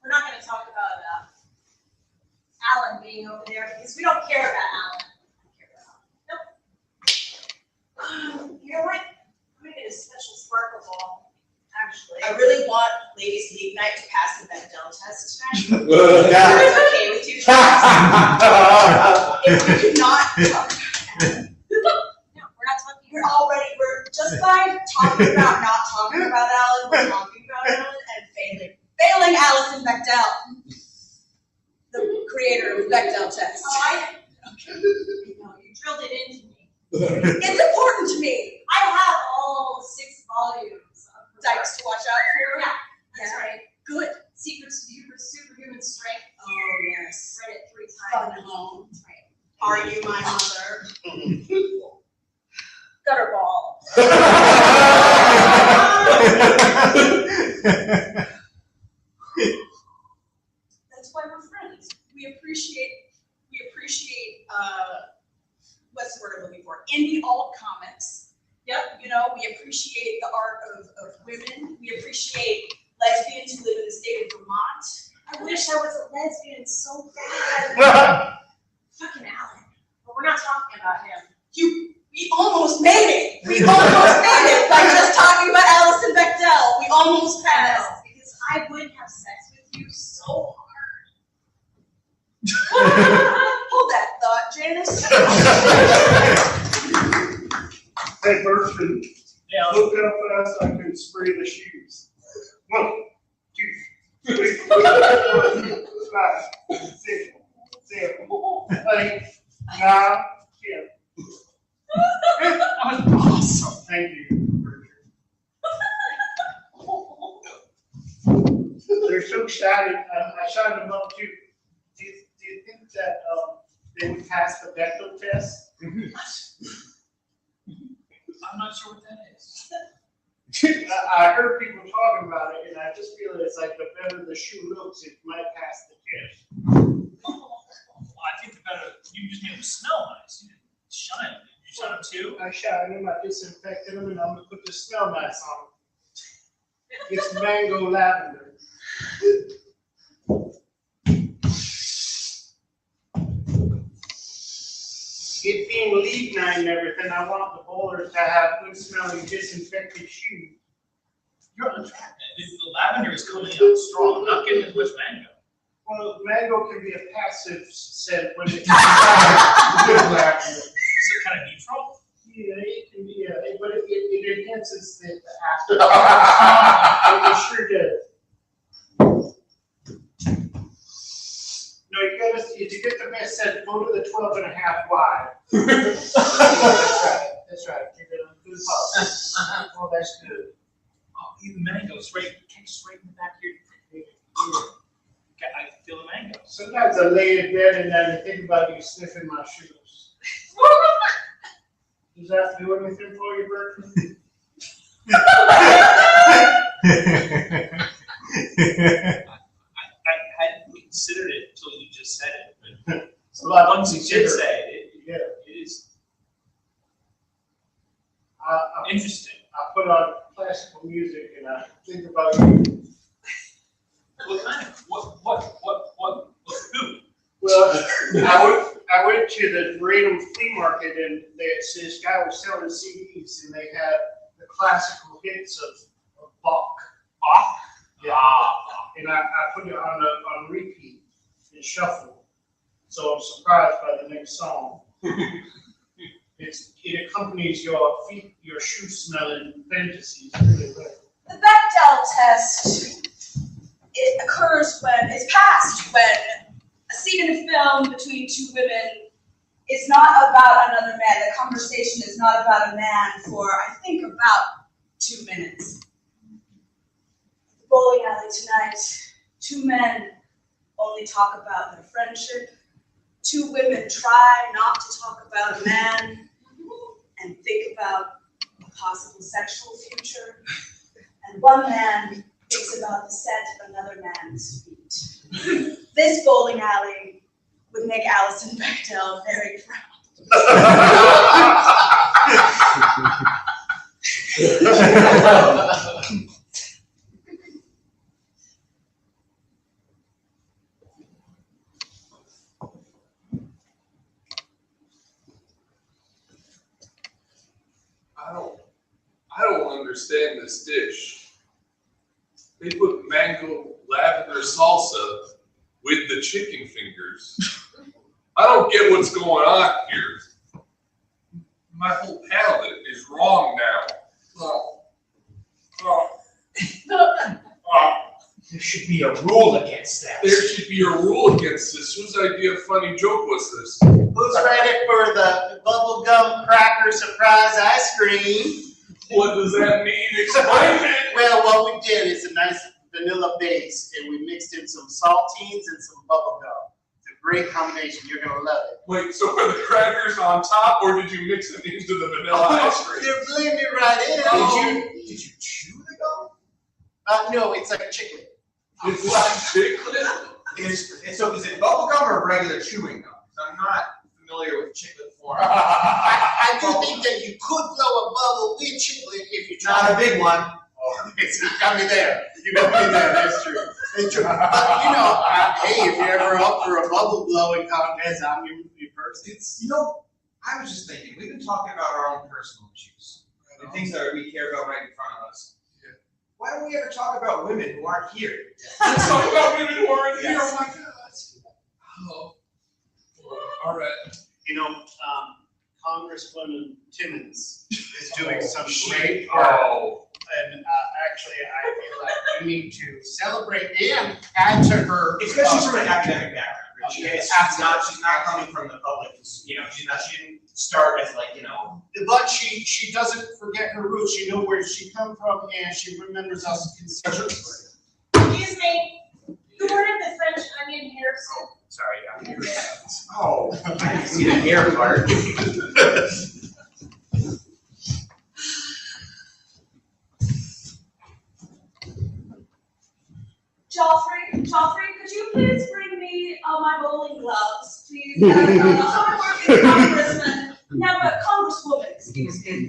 we're not going to talk about Alan being over there because we don't care about Alan. Nope. You know what? I'm gonna get a special sparkle ball, actually. I really want Ladies League Night to pass the Bechdel test tonight. If it's okay with you guys. If we could not talk about Alan. No, we're not talking. We're just fine talking about not talking about Alan. We're talking about Alan and failing Alison Bechdel, the creator of the Bechdel test. Oh, okay. No, you drilled it into me. It's important to me. I have all 6 volumes of Dykes to watch out for. Yeah, that's right. Good. Secrets to Superhuman Strength. Oh, yes. Read it 3 times at home. That's right. Are you my mother? Gutterball. That's why we're friends. We appreciate what's the word I'm looking for, indie alt comics. Yep, you know, we appreciate the art of women. We appreciate lesbians who live in the state of Vermont. I wish I was a lesbian so bad. Fucking Alan.
But we're not talking about him.
We almost made it. We almost made it by just talking about Alison Bechdel. We almost passed.
Because I would have sex with you so hard.
Hold that thought, Janice.
Hey, Bertrand,
Yeah.
look how fast I can spray the shoes. 1, 2, 3, 4, 5, 6, 7, 8, 9, 10.
That was awesome.
Thank you, Bertrand. They're so excited. I shot them up too. Do you think that they would pass the Bechdel test?
I'm not sure what that is.
I heard people talking about it, and I just feel it's like the better the shoe looks, it might pass the test.
Well, I think the better, you just made them smell nice. You didn't shine them. Did you shine them too?
I shot them, I disinfected them, and I'm gonna put the smell nice on them. It's mango lavender. It being league night and everything, I want the bowlers to have good smelling disinfected shoes.
You're on track, man. The lavender is coming out strong. I'm not getting as much mango.
Well, mango can be a passive scent when it's good lavender.
Is it kind of neutral?
Yeah, it can be, but it enhances the after. It sure does. No, you gotta, if you get the best set, go to the 12.5 wide. That's right, that's right. You're gonna do the pop. Oh, that's good.
Oh, even mango, straight in the back here. I can feel the mango.
Sometimes I lay in bed and I think about you sniffing my shoes. Does that do anything for you, Bertrand?
I hadn't considered it until you just said it, but
It's a lot
once you did say it, it is interesting.
I put on classical music and I think about you.
What kind of, who?
Well, I went to the Random Flea Market and this guy was selling CDs and they had the classical hits of Bach.
Bach?
Yeah. And I put it on repeat and shuffle. So I'm surprised by the next song. It accompanies your feet, your shoe smelling fantasies really well.
The Bechdel test, it occurs when, it's passed when a scene in a film between two women is not about another man. The conversation is not about a man for, I think, about 2 minutes. The bowling alley tonight, 2 men only talk about their friendship. 2 women try not to talk about a man and think about a possible sexual future. And 1 man thinks about the scent of another man's feet. This bowling alley would make Alison Bechdel very proud.
I don't understand this dish. They put mango lavender salsa with the chicken fingers. I don't get what's going on here. My whole palate is wrong now.
There should be a rule against that.
There should be a rule against this. Whose idea of funny joke was this?
Who's ready for the bubblegum cracker surprise ice cream?
What does that mean? Explain it.
Well, what we did is a nice vanilla base, and we mixed in some saltines and some bubblegum. It's a great combination. You're gonna love it.
Wait, so were the crackers on top, or did you mix it into the vanilla ice cream?
They're blended right in.
Did you chew the gum?
No, it's like a chicken.
It's like chicken.
So is it bubble gum or regular chewing gum? 'Cause I'm not familiar familiar with chiclet form.
I do think that you could blow a bubble with chiclet if you try.
Not a big one.
Oh, you got me there. You got me there. That's true. That's true. But you know, hey, if you're ever up for a bubble blowing contest, I'm your first. It's
I was just thinking, we've been talking about our own personal issues, the things that we care about right in front of us.
Yeah.
Why don't we ever talk about women who aren't here?
Let's talk about women who aren't here.
Yes.
Oh my God. Oh. All right.
You know, Congresswoman Timmons is doing some great work.
oh.
And actually, I feel like we need to celebrate and add to her.
It's because she's from an academic background. She
Okay,
is, she's not coming from the public, she didn't start as
But she doesn't forget her roots. She knows where she come from, and she remembers us constituents.
Excuse me, you ordered the French onion hair soup.
sorry, I'm here. Oh, I didn't see the hair part.
Joffrey, could you please bring me my bowling gloves, please? The hardworking congressman, congresswoman, excuse me,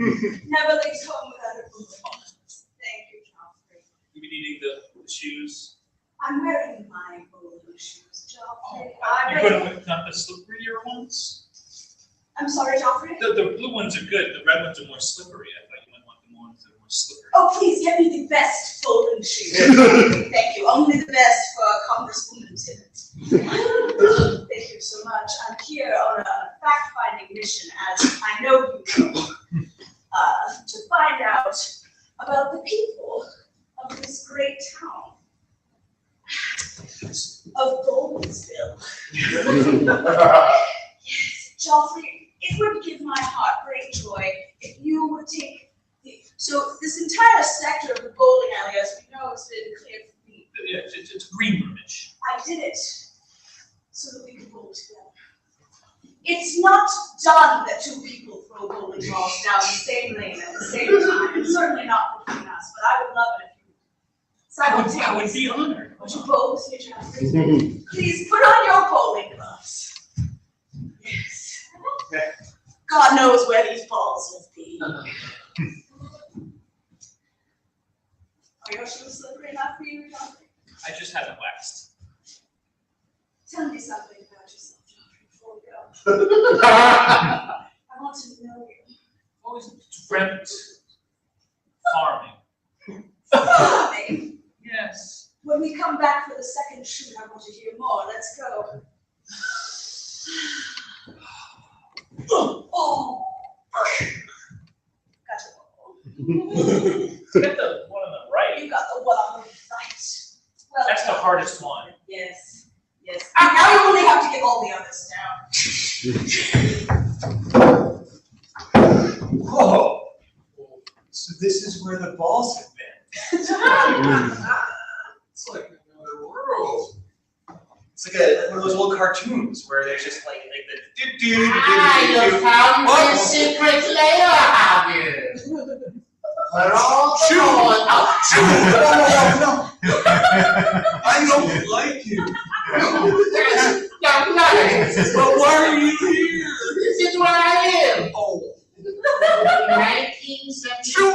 never leaves home without her bowling gloves. Thank you, Joffrey.
You be needing the shoes.
I'm wearing my bowling shoes, Joffrey.
You put them not the slipperier ones?
I'm sorry, Joffrey.
The blue ones are good, the red ones are more slippery. I thought you might want the ones that are more slippery.
Oh, please get me the best bowling shoes. Thank you. Only the best for Congresswoman Timmons. Thank you so much. I'm here on a fact-finding mission, as I know you know, to find out about the people of this great town of Goldsville. Yes, Joffrey, it would give my heart great joy if you would take so this entire sector of the bowling alley, as we know, has been cleared for me.
Yeah, it's green roomage.
I did it so that we could bowl together. It's not done that two people throw bowling balls down the same lane at the same time. It's certainly not between us, but I would love it if you simultaneously.
I would be honored.
Would you bowl with me, Joffrey? Please put on your bowling gloves. Yes. God knows where these balls will be. Are your shoes slippery enough for you, Joffrey?
I just had it waxed.
Tell me something about yourself, Joffrey, before we go. I want to know you.
Always dreamt farming.
Farming?
Yes.
When we come back for the second shoot, I want to hear more. Let's go. Oh! Got it.
You got the one on the right.
You got the one on the right. Well,
That's the hardest one.
Yes. Yes. Now you only have to get all the others down.
Whoa. So this is where the balls have been.
It's like another world.
It's like one of those old cartoons where there's just like the do.
You found my secret layer, have you? We're all going up.
No. I don't like you.
That's not nice.
But why are you here?
This is where I live.
Oh.
1972.
I'm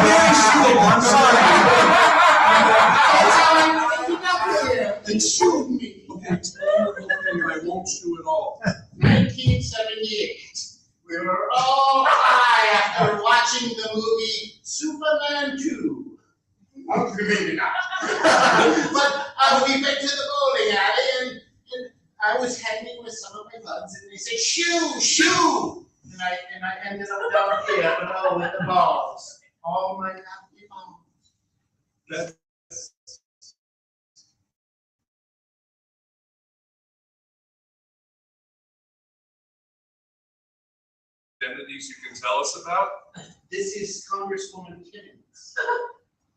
very sure. I'm sorry.
That's how I'm waking up here.
Then shoot me. Okay, I won't shoot at all.
1978. We were all high after watching the movie Superman 2. Oh, maybe not. But we went to the bowling alley and I was hanging with some of my buds and they said, shoo! And I ended up down here below with the balls. All my happy balls.
Identities you can tell us about?
This is Congresswoman Timmons,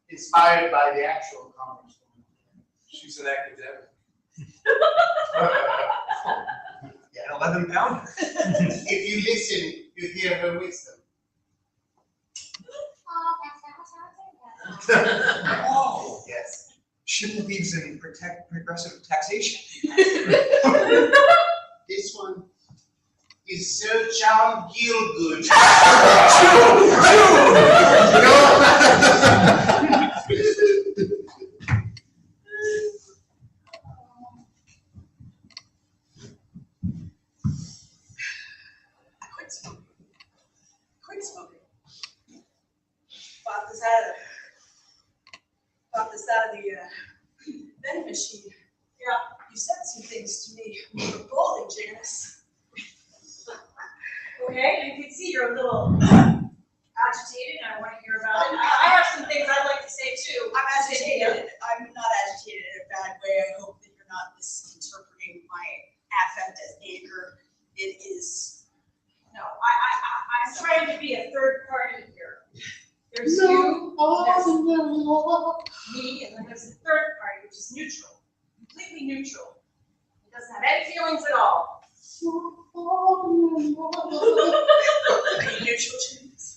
inspired by the actual Congresswoman.
She's an academic.
Yeah, an 11-pounder.
If you listen, you hear her wisdom.
Oh, that's
Oh, yes.
Chip believes in progressive taxation.
This one is Sir John Gielgud.
Quit smoking. Bought this out of the vending machine. Yeah, you said some things to me. You were bolding, Janice.
Okay, you can see you're a little agitated, and I want to hear about it. I have some things I'd like to say too.
I'm agitated. I'm not agitated in a bad way. I hope that you're not misinterpreting my affect as anger. It is.
No, I'm trying to be a third party here. There's you, there's me, and then there's a third party, which is neutral, completely neutral. It doesn't have any feelings at all.
Are you neutral, Janice?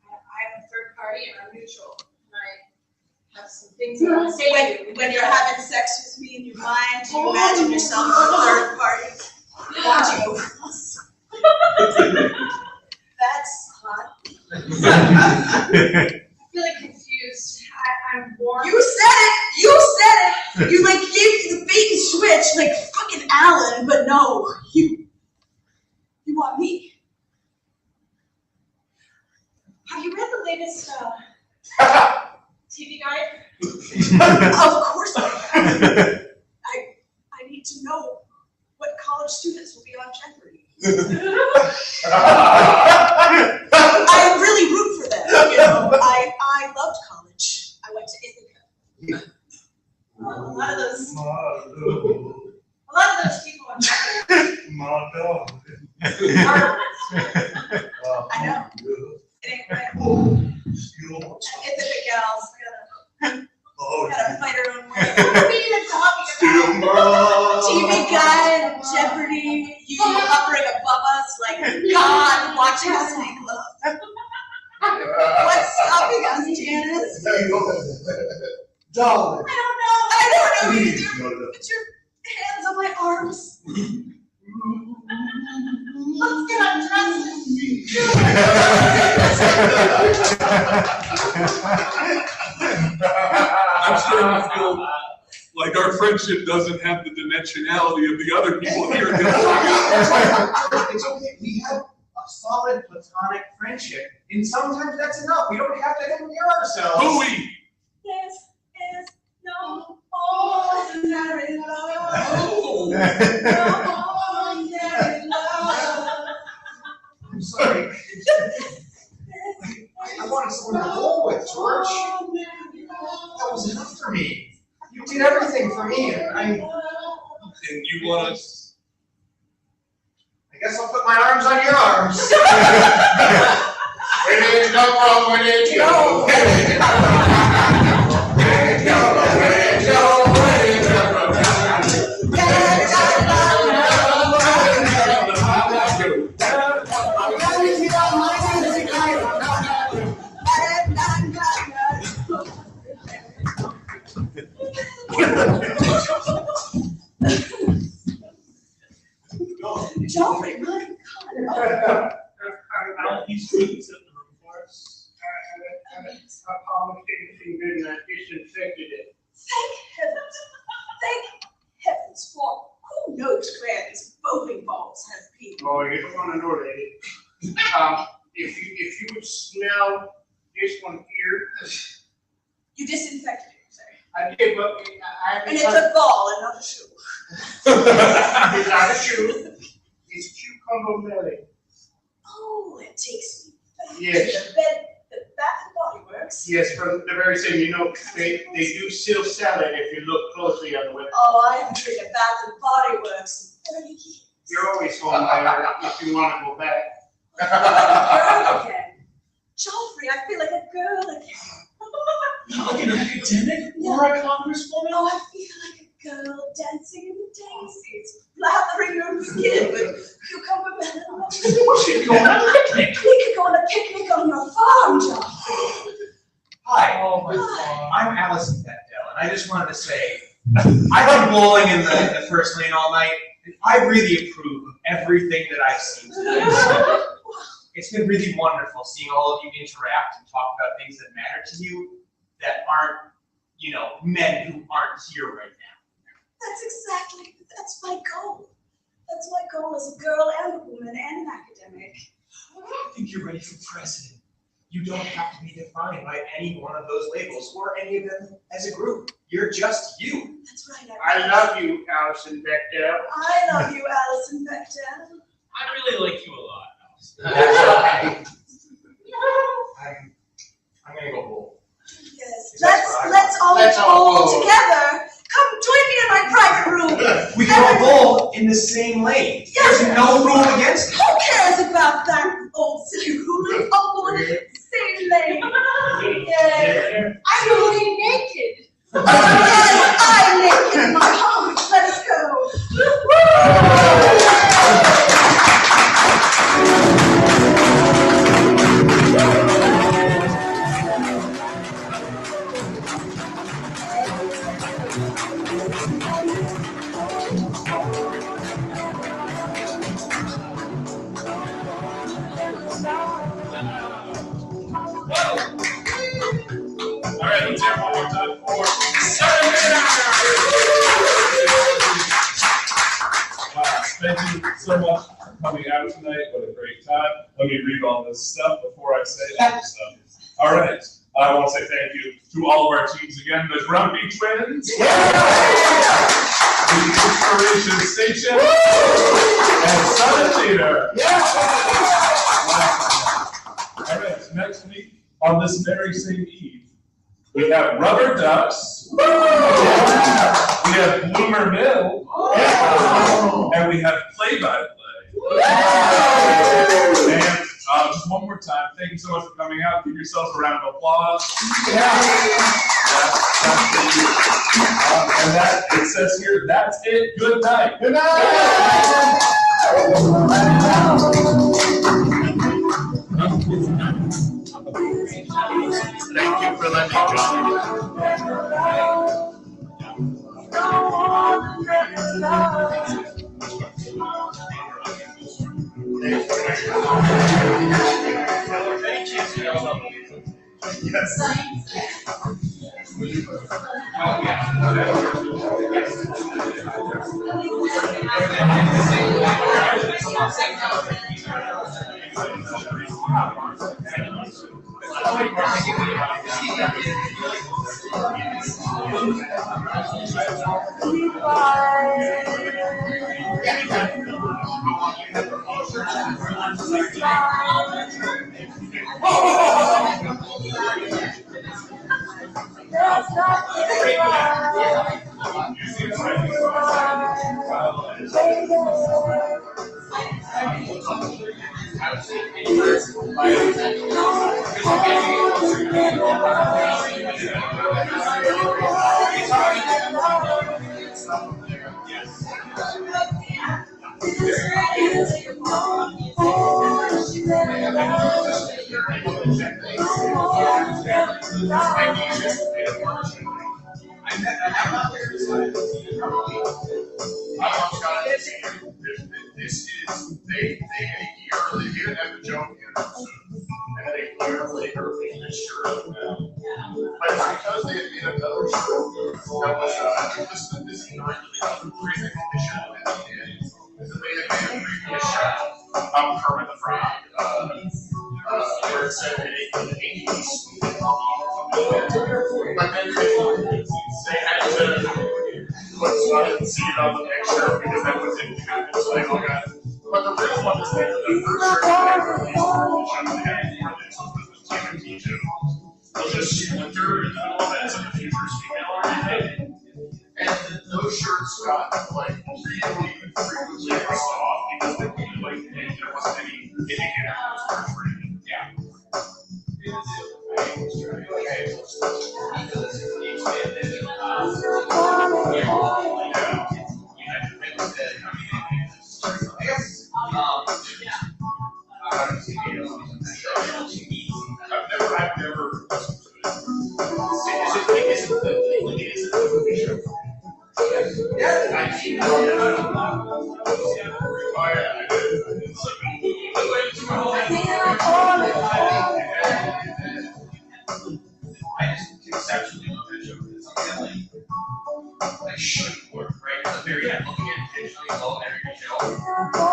I'm a third party and I'm neutral, and I have some things I want to say to you.
When you're having sex with me in your mind, do you imagine yourself as a third party watching over us? That's hot.
I'm really confused. I'm bored.
You said it! You said it! You like gave me the bait and switch like fucking Alan, but no, you want me.
Have you read the latest TV guide?
Of course I have. I need to know what college students will be on Jeopardy. I really root for them. You know, I loved college. I went to Ithaca.
A lot of those people on Jeopardy
My dog.
I know. It ain't right. Ithaca gals. Gotta fight her own way.
What are we even talking about?
TV guide, Jeopardy, you hovering above us like God watching us make love. What's stopping us, Janice?
Darling.
I don't know either. Put your hands on my arms. Let's get
I'm starting to feel like our friendship doesn't have the dimensionality of the other people here.
It's okay. We have a solid platonic friendship, and sometimes that's enough. We don't have to compare ourselves.
Hooey!
This is no ordinary love. No ordinary love.
I'm sorry. I wanted someone to roll with, George. That was enough for me. You did everything for me, and
And you want us?
I guess I'll put my arms on your arms.
Where did it come from? Where did it go? Where did it come from? Where did it go? Where did it go? Where did it come from?
Joffrey, my God.
He's students in the room for us. I polished anything good and I disinfected it.
Thank heavens for who knows where these bowling balls have been.
Oh, you don't want to know, lady. If you would smell this one here.
You disinfected it, sir.
I did, but
And it's a ball and not a shoe.
It's not a shoe. It's cucumber melon.
Oh, it takes me back
Yes.
to the Bath and Body Works.
Yes, from the very same. You know, they do seal salad if you look closely on the website.
Oh, I haven't been to Bath and Body Works in 30 years.
You're always home there if you want to go back.
I feel like a girl again. Joffrey, I feel like a girl again.
Like an academic or a congresswoman?
Oh, I feel like a girl dancing in the daisies, lathering your skin with cucumber melon.
We should go on a picnic.
We could go on a picnic on your farm, Joffrey.
Hi,
Oh my God.
I'm Allison Bechdel, I just wanted to say, I've been bowling in the first lane all night, and I really approve of everything that I've seen tonight. It's been really wonderful seeing all of you interact and talk about things that matter to you that aren't, men who aren't here right now.
That's my goal. That's my goal as a girl and a woman and an academic.
I think you're ready for president. You don't have to be defined by any one of those labels or any of them as a group. You're just you.
That's right.
I love you, Allison Bechdel.
I love you, Allison Bechdel.
I really like you a lot, Allison.
That's okay. I'm gonna go bowl.
Yes.
That's
Let's all
Let's all
bowl
bowl.
together. Come join me in my private room.
We can all bowl in the same lane.
Yes.
There's no rule against it.
Who cares about that old silly rule? Let's all bowl in the same lane. Yes. I'm only naked. Yes, I'm naked in my heart. Let us
All right, let's hear it one more time for Sunday. Wow, thank you so much for coming out tonight. What a great time. Let me read all this stuff before I say all this stuff. All right, I want to say thank you to all of our teams again, the Grumpy Twins, the Inspiration Station, and Sun Theater. All right, next week on this very same eve, we have Rubber Ducks, we have Bloomer Mill, and we have Play-by-Play. And just one more time, thank you so much for coming out. Give yourselves a round of applause. And that, it says here, that's it. Good night. Good night.
Thank you for letting me This is they yearly here at the Joe and they yearly early this year. But it's because they had made another show that was this is not really the reason they should have been is that they had made a previous show Kermit the Frog where it said in the 80s. But then they had to put seed on the picture because that was in it's like, oh god. But the real one is that the first TV show was just Splinter and all that in the future's female oriented. And those shirts got like really frequently ripped off because they were like there wasn't any indicator for those rating. Yeah. I've never. Is it
just conceptually love that show. It's something that like shouldn't work, right? It's a very, I'm looking at intentionally low energy show.